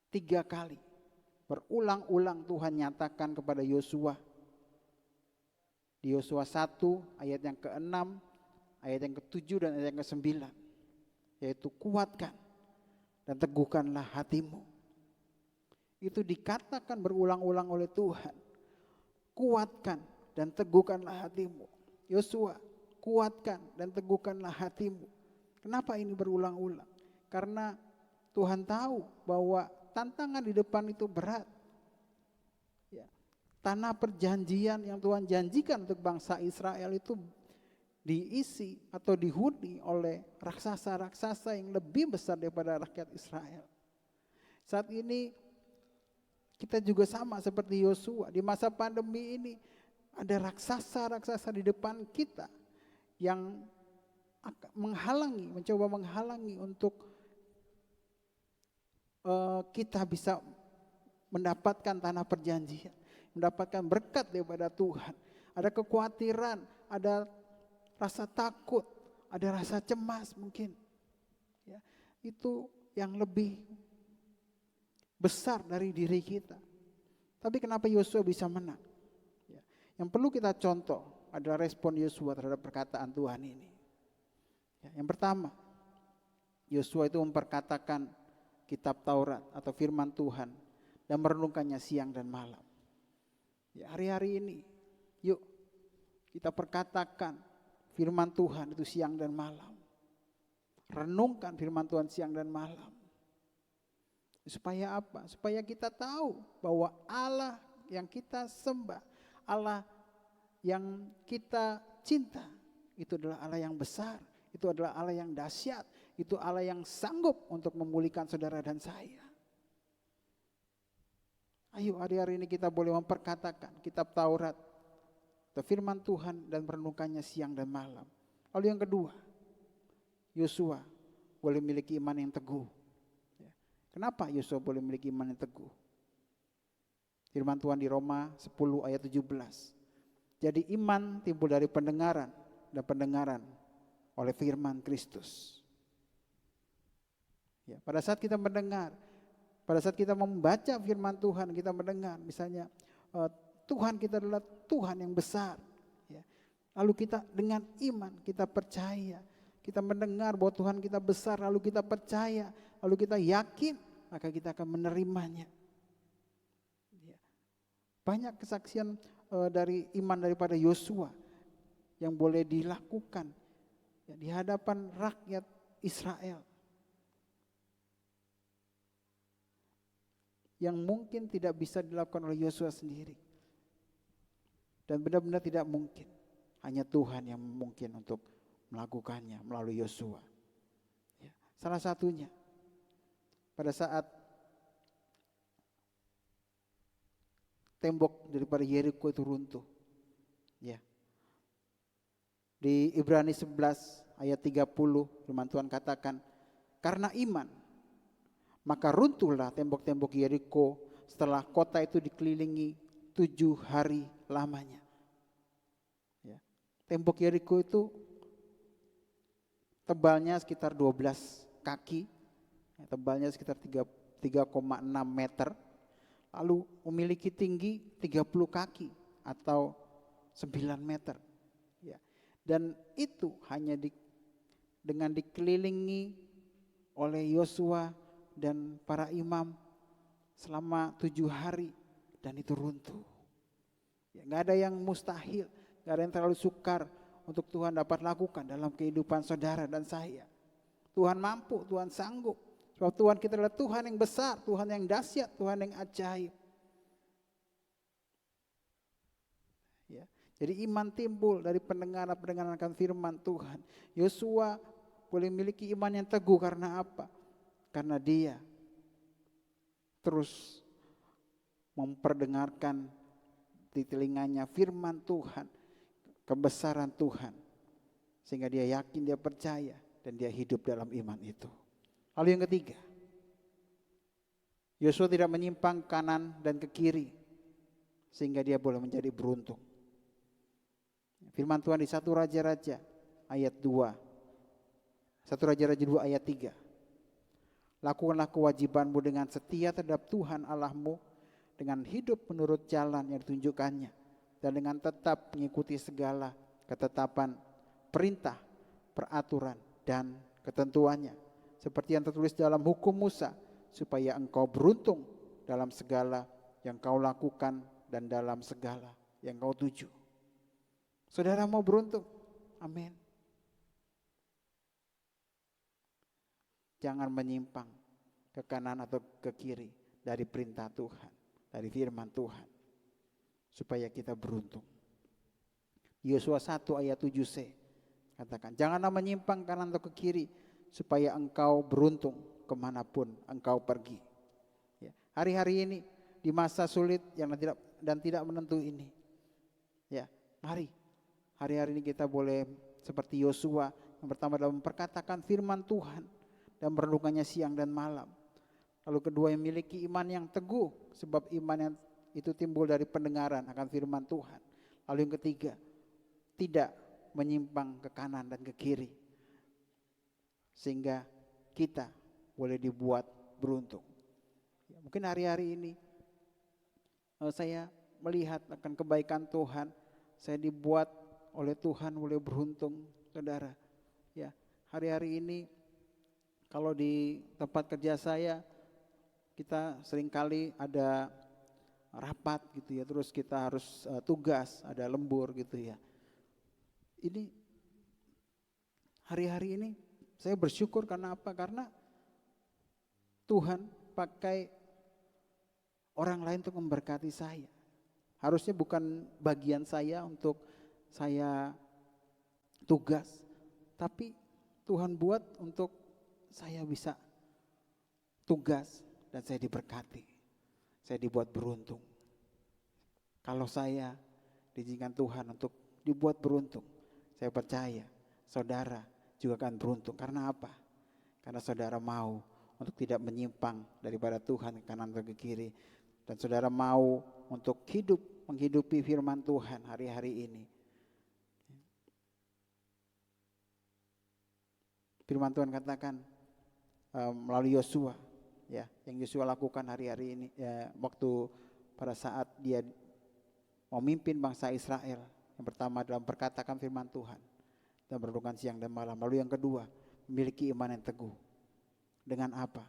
3 kali. Berulang-ulang Tuhan nyatakan kepada Yosua. Di Yosua 1 ayat yang ke-6, ayat yang ke-7 dan ayat yang ke-9. Yaitu kuatkan dan teguhkanlah hatimu. Itu dikatakan berulang-ulang oleh Tuhan. Kuatkan dan teguhkanlah hatimu. Yosua, kuatkan dan teguhkanlah hatimu. Kenapa ini berulang-ulang? Karena Tuhan tahu bahwa tantangan di depan itu berat. Ya. Tanah perjanjian yang Tuhan janjikan untuk bangsa Israel itu diisi atau dihuni oleh raksasa-raksasa yang lebih besar daripada rakyat Israel. Saat ini kita juga sama seperti Yosua. Di masa pandemi ini ada raksasa-raksasa di depan kita yang mencoba menghalangi untuk kita bisa mendapatkan tanah perjanjian, mendapatkan berkat daripada Tuhan. Ada kekhawatiran, ada rasa takut, ada rasa cemas mungkin. Ya, itu yang lebih besar dari diri kita. Tapi kenapa Yosua bisa menang? Ya, yang perlu kita contoh adalah respon Yosua terhadap perkataan Tuhan ini. Ya, yang pertama, Yosua itu memperkatakan kitab Taurat atau firman Tuhan dan merenungkannya siang dan malam. Ya, hari-hari ini, yuk kita perkatakan firman Tuhan itu siang dan malam. Renungkan firman Tuhan siang dan malam. Supaya apa? Supaya kita tahu bahwa Allah yang kita sembah, Allah yang kita cinta, itu adalah Allah yang besar, itu adalah Allah yang dahsyat, itu Allah yang sanggup untuk memulihkan saudara dan saya. Ayo hari-hari ini kita boleh memperkatakan kitab Taurat atau firman Tuhan dan merenungkannya siang dan malam. Lalu yang kedua, Yosua boleh memiliki iman yang teguh. Kenapa Yosua boleh memiliki iman yang teguh? Firman Tuhan di Roma 10 ayat 17. Jadi iman timbul dari pendengaran dan pendengaran oleh firman Kristus. Ya, pada saat kita mendengar, pada saat kita membaca firman Tuhan, kita mendengar misalnya Tuhan kita adalah Tuhan yang besar. Ya. Lalu kita dengan iman kita percaya. Kita mendengar bahwa Tuhan kita besar, lalu kita percaya, lalu kita yakin, maka kita akan menerimanya. Ya. Banyak kesaksian dari iman daripada Yosua yang boleh dilakukan ya, di hadapan rakyat Israel. Yang mungkin tidak bisa dilakukan oleh Yosua sendiri. Dan benar-benar tidak mungkin. Hanya Tuhan yang mungkin untuk melakukannya melalui Yosua. Ya. Salah satunya pada saat tembok daripada Yeriko itu runtuh. Ya. Di Ibrani 11 ayat 30 firman Tuhan katakan, karena iman maka runtuhlah tembok-tembok Yeriko setelah kota itu dikelilingi 7 hari lamanya. Ya. Tembok Yeriko itu tebalnya sekitar 12 kaki, tebalnya sekitar 3,6 meter, lalu memiliki tinggi 30 kaki atau 9 meter. Ya. Dan itu hanya dengan dikelilingi oleh Yosua dan para imam selama 7 hari dan itu runtuh. Ya, gak ada yang mustahil, gak ada yang terlalu sukar untuk Tuhan dapat lakukan dalam kehidupan saudara dan saya. Tuhan mampu, Tuhan sanggup. Sebab Tuhan kita adalah Tuhan yang besar, Tuhan yang dahsyat, Tuhan yang ajaib. Ya. Jadi iman timbul dari pendengaran akan firman Tuhan. Yosua boleh memiliki iman yang teguh karena apa? Karena dia terus memperdengarkan di telinganya firman Tuhan, kebesaran Tuhan, sehingga dia yakin, dia percaya, dan dia hidup dalam iman itu. Lalu yang ketiga, Yosua tidak menyimpang kanan dan ke kiri, sehingga dia boleh menjadi beruntung. Firman Tuhan di 1 Raja-Raja ayat 2, 1 Raja-Raja 2 ayat 3. Lakukanlah kewajibanmu dengan setia terhadap Tuhan Allahmu, dengan hidup menurut jalan yang ditunjukkannya, dan dengan tetap mengikuti segala ketetapan, perintah, peraturan, dan ketentuannya, seperti yang tertulis dalam hukum Musa, supaya engkau beruntung dalam segala yang kau lakukan dan dalam segala yang kau tuju. Saudara mau beruntung? Amin. Jangan menyimpang ke kanan atau ke kiri dari perintah Tuhan, dari firman Tuhan, supaya kita beruntung. Yosua 1 ayat 7c katakan, janganlah menyimpang kanan atau ke kiri, supaya engkau beruntung kemanapun engkau pergi. Ya, hari-hari ini di masa sulit yang tidak menentu ini, ya, mari hari-hari ini kita boleh seperti Yosua yang pertama adalah memperkatakan firman Tuhan dan merenungkannya siang dan malam. Lalu kedua, yang memiliki iman yang teguh, sebab iman yang itu timbul dari pendengaran akan firman Tuhan. Lalu yang ketiga, tidak menyimpang ke kanan dan ke kiri, sehingga kita boleh dibuat beruntung. Ya, mungkin hari-hari ini saya melihat akan kebaikan Tuhan, saya dibuat oleh Tuhan boleh beruntung, saudara. Ya, hari-hari ini kalau di tempat kerja saya, kita seringkali ada rapat gitu ya, terus kita harus tugas, ada lembur gitu ya. Ini hari-hari ini saya bersyukur karena apa? Karena Tuhan pakai orang lain untuk memberkati saya. Harusnya bukan bagian saya untuk saya tugas, tapi Tuhan buat untuk saya bisa tugas dan saya diberkati. Saya dibuat beruntung. Kalau saya diizinkan Tuhan untuk dibuat beruntung, saya percaya saudara juga akan beruntung. Karena apa? Karena saudara mau untuk tidak menyimpang daripada Tuhan ke kanan atau ke kiri. Dan saudara mau untuk menghidupi firman Tuhan hari-hari ini. Firman Tuhan katakan melalui Yosua, ya, yang Yosua lakukan hari-hari ini, ya, waktu pada saat dia memimpin bangsa Israel. Yang pertama dalam perkatakan firman Tuhan dan merenungkan siang dan malam. Lalu yang kedua, memiliki iman yang teguh. Dengan apa?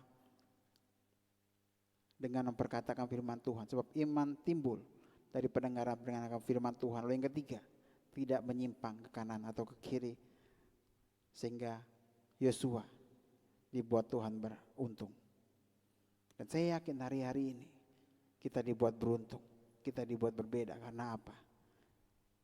Dengan memperkatakan firman Tuhan. Sebab iman timbul dari pendengaran firman Tuhan. Lalu yang ketiga, tidak menyimpang ke kanan atau ke kiri, sehingga Yosua dibuat Tuhan beruntung. Dan saya yakin hari-hari ini kita dibuat beruntung, kita dibuat berbeda. Karena apa?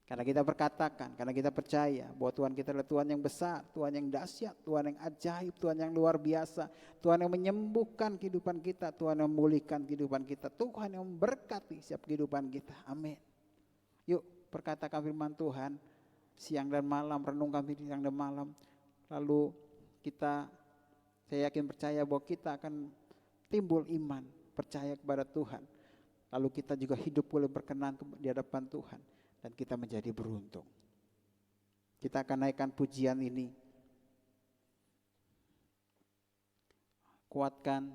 Karena kita berkatakan, karena kita percaya bahwa Tuhan kita adalah Tuhan yang besar, Tuhan yang dahsyat, Tuhan yang ajaib, Tuhan yang luar biasa, Tuhan yang menyembuhkan kehidupan kita, Tuhan yang memulihkan kehidupan kita, Tuhan yang memberkati setiap kehidupan kita. Amin. Yuk perkatakan firman Tuhan siang dan malam, renungkan siang dan malam. Lalu saya yakin percaya bahwa kita akan timbul iman, percaya kepada Tuhan. Lalu kita juga hidup boleh berkenan di hadapan Tuhan. Dan kita menjadi beruntung. Kita akan naikkan pujian ini. Kuatkan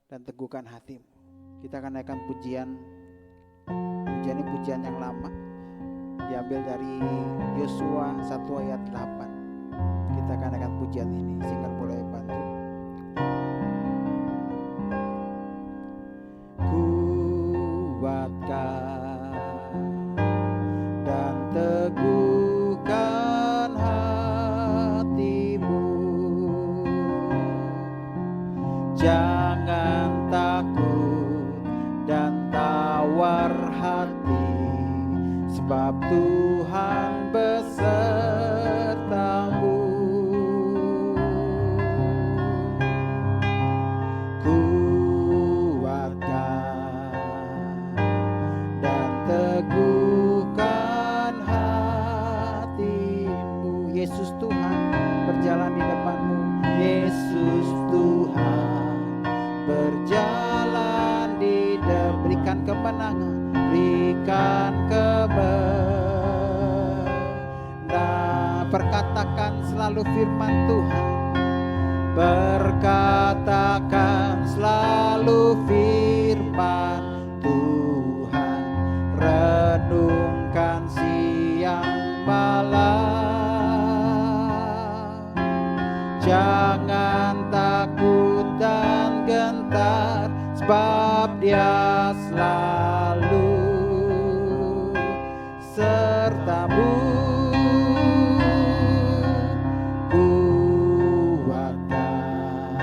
dan teguhkan hatimu. Kita akan naikkan pujian. Pujian ini pujian yang lama. Diambil dari Yosua 1 ayat 8. Kita akan naikkan pujian ini. Sehingga boleh bantu. Kuatkan teguhkan hatimu, jangan takut dan tawar hati, sebab Tuhan besertamu. Kuatkan dan teguhkan hatimu. Yesus Tuhan berjalan di depanmu. Yesus Tuhan berjalan di depan. Berikan kemenangan, berikan kemenangan. Perkatakan selalu firman Tuhan. Perkatakan selalu firman Tuhan. Renungkan siang malam. Jangan takut dan gentar, sebab Dia selalu sertamu. Kuatkan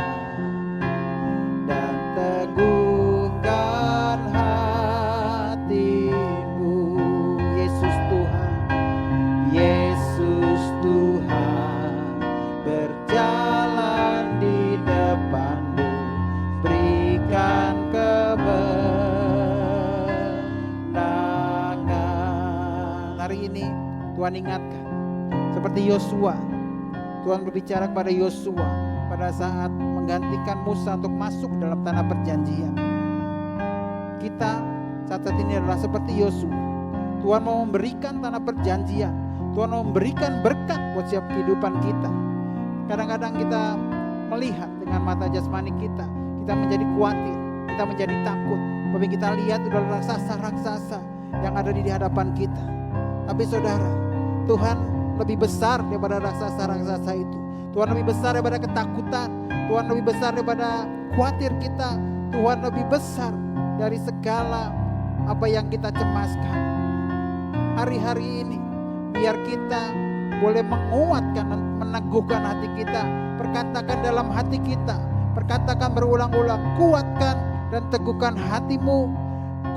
Tuhan ingatkan. Seperti Yosua, Tuhan berbicara kepada Yosua pada saat menggantikan Musa untuk masuk dalam tanah perjanjian. Kita saat ini adalah seperti Yosua. Tuhan mau memberikan tanah perjanjian. Tuhan mau memberikan berkat buat setiap kehidupan kita. Kadang-kadang kita melihat dengan mata jasmani kita menjadi khawatir, kita menjadi takut. Tapi kita lihat adalah raksasa-raksasa yang ada di hadapan kita. Tapi saudara, Tuhan lebih besar daripada raksasa-raksasa itu. Tuhan lebih besar daripada ketakutan. Tuhan lebih besar daripada khawatir kita. Tuhan lebih besar dari segala apa yang kita cemaskan. Hari-hari ini biar kita boleh menguatkan dan meneguhkan hati kita. Perkatakan dalam hati kita, perkatakan berulang-ulang, kuatkan dan teguhkan hatimu.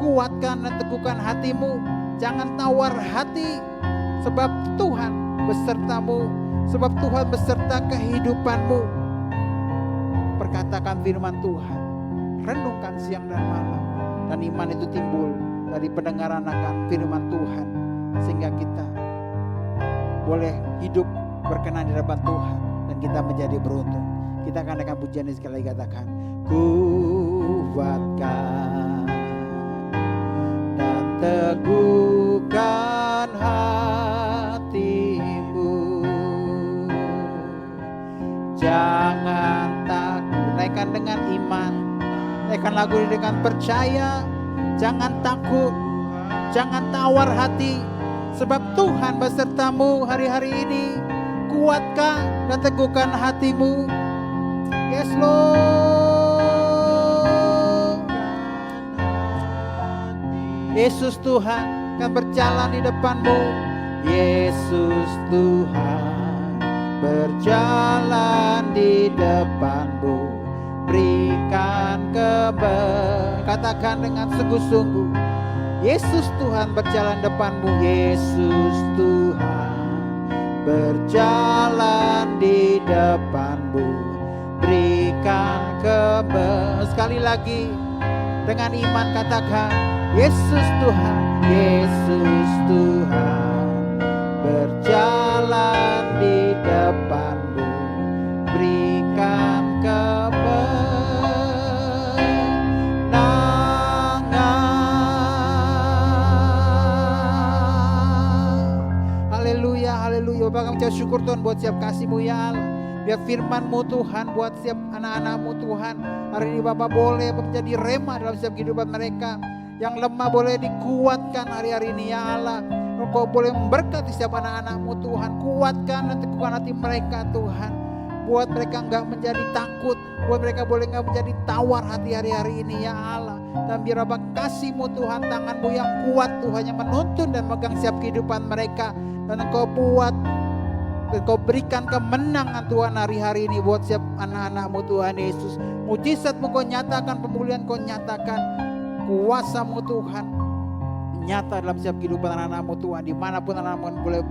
Kuatkan dan teguhkan hatimu. Jangan tawar hati, sebab Tuhan besertamu, sebab Tuhan beserta kehidupanmu. Perkatakan firman Tuhan, renungkan siang dan malam, dan iman itu timbul dari pendengaran akan firman Tuhan, sehingga kita boleh hidup berkenan di hadapan Tuhan dan kita menjadi beruntung. Kita akan pujian ini sekali lagi, katakan, kuatkan dan teguhkan hatimu, jangan takut. Naikkan dengan iman, naikkan lagu ini dengan percaya. Jangan takut, jangan tawar hati, sebab Tuhan besertamu hari-hari ini. Kuatkan dan teguhkan hatimu. Yes Lord. Yesus Tuhan akan berjalan di depanmu. Yesus Tuhan berjalan di depanmu. Berikan katakan dengan sungguh-sungguh, Yesus Tuhan berjalan depanmu. Yesus Tuhan berjalan di depanmu. Berikan sekali lagi dengan iman, katakan, Yesus Tuhan, Yesus Tuhan berjalan di depanmu. Berikan haleluya, haleluya. Bapak kami ucap syukur Tuhan buat setiap kasih-Mu ya Allah. Biar firman-Mu Tuhan buat setiap anak-anak-Mu Tuhan. Hari ini Bapak boleh menjadi rema dalam setiap kehidupan mereka. Yang lemah boleh dikuatkan hari-hari ini ya Allah. Engkau boleh memberkati setiap anak-anak-Mu Tuhan. Kuatkan dan teguhkan hati mereka Tuhan. Buat mereka enggak menjadi takut. Buat mereka boleh enggak menjadi tawar hati hari-hari ini ya Allah. Dan biar Bapak kasih-Mu Tuhan, tangan-Mu yang kuat Tuhan, yang menuntun dan megang setiap kehidupan mereka. Dan Engkau buat, Engkau berikan kemenangan Tuhan hari-hari ini buat setiap anak-anak-Mu Tuhan Yesus. Mujizat-Mu Kau nyatakan, pemulihan Kau nyatakan, kuasa-Mu Tuhan nyata dalam setiap kehidupan anak-anak-Mu Tuhan. Dimanapun anak-anak-Mu boleh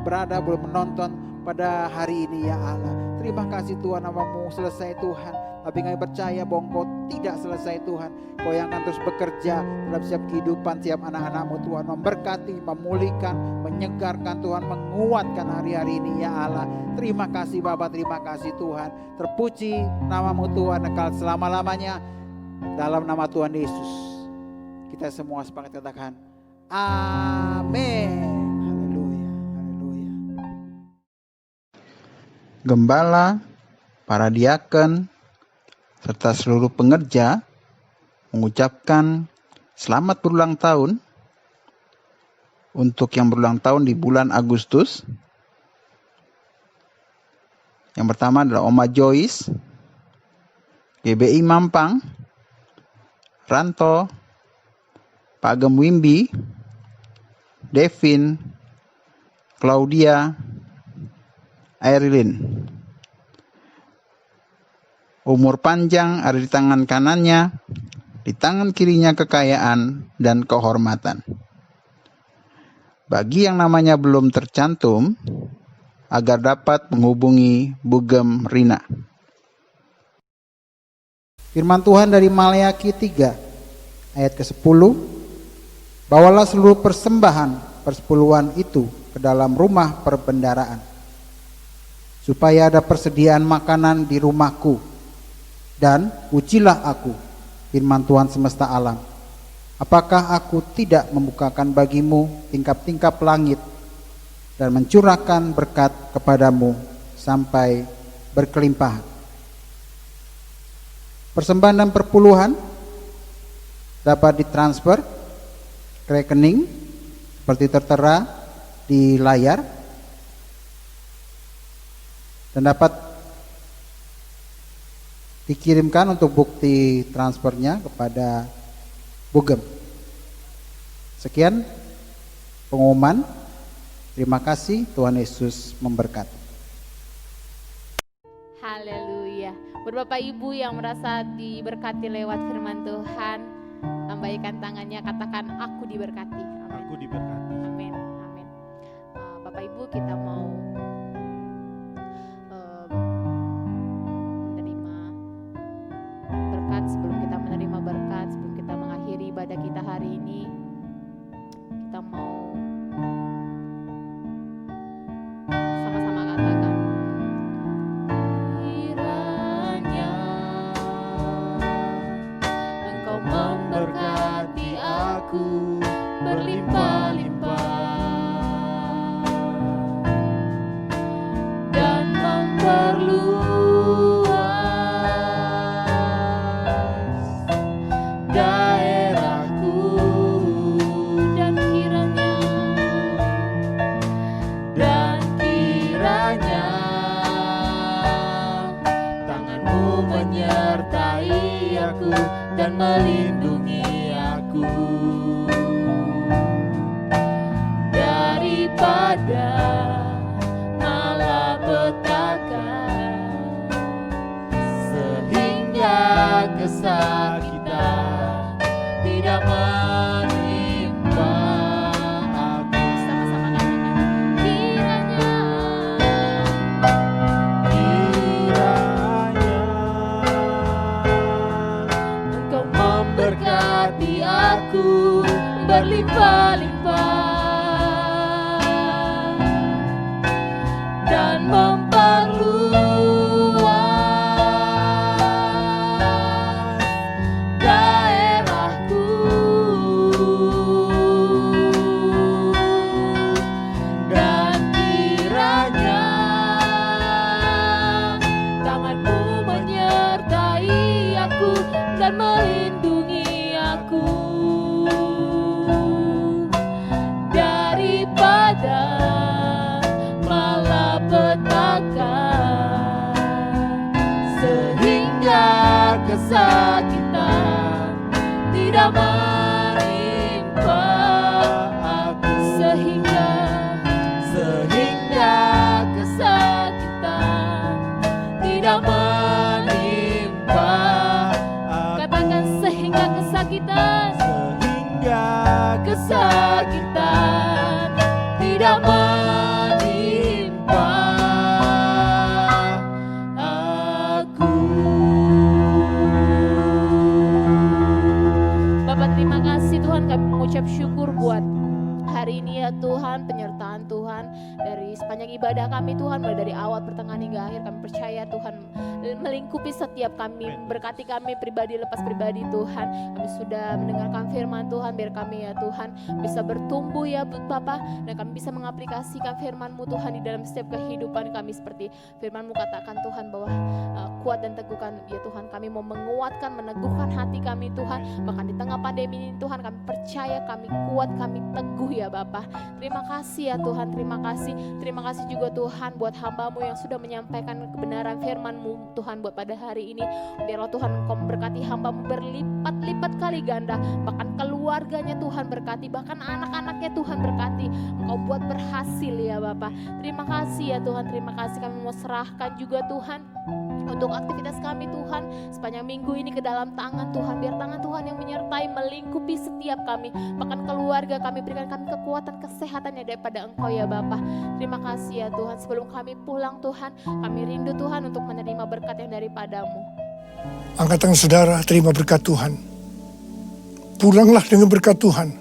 berada, boleh menonton pada hari ini ya Allah. Terima kasih Tuhan, nama-Mu selesai Tuhan. Tapi kami percaya bahwa Engkau tidak selesai Tuhan. Kau yang akan terus bekerja dalam setiap kehidupan setiap anak-anak-Mu Tuhan. Memberkati, memulihkan, menyegarkan Tuhan, menguatkan hari-hari ini ya Allah. Terima kasih Bapa, terima kasih Tuhan. Terpuji nama-Mu Tuhan kekal selama-lamanya. Dalam nama Tuhan Yesus kita semua sepakat katakan amin. Haleluya, haleluya. Gembala, para diaken, serta seluruh pengerja mengucapkan selamat berulang tahun untuk yang berulang tahun di bulan Agustus. Yang pertama adalah Oma Joyce, GBI Mampang, Ranto, Pak Agem Wimbi, Devin, Claudia, Airilin. Umur panjang ada di tangan kanannya, di tangan kirinya kekayaan dan kehormatan. Bagi yang namanya belum tercantum, agar dapat menghubungi Bugem Rina. Firman Tuhan dari Maleakhi 3 ayat ke-10. Bawalah seluruh persembahan persepuluhan itu ke dalam rumah perbendaharaan, supaya ada persediaan makanan di rumahku. Dan ujilah aku, firman Tuhan semesta alam, apakah aku tidak membukakan bagimu tingkap-tingkap langit dan mencurahkan berkat kepadamu sampai berkelimpahan. Persembahan dan perpuluhan dapat ditransfer ke rekening seperti tertera di layar, dan dapat dikirimkan untuk bukti transfernya kepada Bugem. Sekian pengumuman. Terima kasih, Tuhan Yesus memberkati. Haleluya. Buat Bapak Ibu yang merasa diberkati lewat firman Tuhan, lambaikan tangannya, katakan aku diberkati. Amin. Aku diberkati. Amin. Amin. Bapak Ibu, kita mau menerima berkat. Sebelum kita menerima berkat, sebelum kita mengakhiri ibadah kita hari ini, kita mau sama-sama katakan, kiranya Engkau memberkati aku berlimpah-limpah dan memperluas daerahku, dan kiranya tanganmu menyertai aku dan melindungi aku daripada malapetaka, sehingga kesakitan tidak menimpa aku. Sama-sama katakan, kiranya Engkau memberkati aku berlimpah-limpah dan memperluas daerahku, dan kiranya tanganmu menyertai aku dan melindungi aku daripada malapetaka, sehingga kesakitan tidak menimpa aku, sehingga kesakitan tidak menimpa. Katakan, sehingga kesakitan tidak menimpa aku. Bapak, terima kasih Tuhan, kami mengucap syukur buat hari ini ya Tuhan, penyertaan Tuhan dari sepanjang ibadah kami Tuhan, mulai dari awal, pertengahan hingga akhir. Kami percaya Tuhan melingkupi setiap kami, berkati kami pribadi lepas pribadi Tuhan. Kami sudah mendengarkan firman Tuhan, biar kami ya Tuhan bisa bertumbuh ya Bapa, dan kami bisa mengaplikasikan firman-Mu Tuhan di dalam setiap kehidupan kami, seperti firman-Mu katakan Tuhan, bahwa kuat dan teguhkan ya Tuhan. Kami mau menguatkan, meneguhkan hati kami Tuhan, bahkan di tengah pandemi ini Tuhan, kami percaya kami kuat, kami teguh ya Bapa. Terima kasih ya Tuhan, terima kasih juga Tuhan buat hamba-Mu yang sudah menyampaikan kebenaran firman-Mu Tuhan buat pada hari ini. Biarlah Tuhan Engkau memberkati hamba-Mu berlipat-lipat kali ganda, bahkan keluarganya Tuhan berkati, bahkan anak-anaknya Tuhan berkati. Engkau buat berhasil ya Bapa. Terima kasih ya Tuhan, terima kasih. Kami mau serahkan juga Tuhan untuk aktivitas kami Tuhan sepanjang minggu ini ke dalam tangan Tuhan. Biar tangan Tuhan yang menyertai, melingkupi setiap kami, bahkan keluarga kami. Berikan kami kekuatan, kesehatannya daripada Engkau ya Bapa. Terima kasih ya Tuhan. Sebelum kami pulang Tuhan, kami rindu Tuhan untuk menerima berkat yang daripada-Mu. Angkat tangan saudara, terima berkat Tuhan. Pulanglah dengan berkat Tuhan.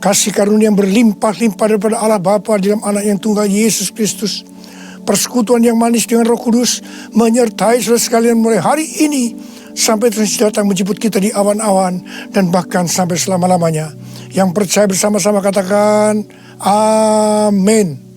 kasih karunia yang berlimpah-limpah daripada Allah Bapa dalam anak yang tunggal Yesus Kristus, persekutuan yang manis dengan Roh Kudus menyertai saudara sekalian mulai hari ini sampai terus datang menjemput kita di awan-awan dan bahkan sampai selama-lamanya. Yang percaya bersama-sama katakan amin.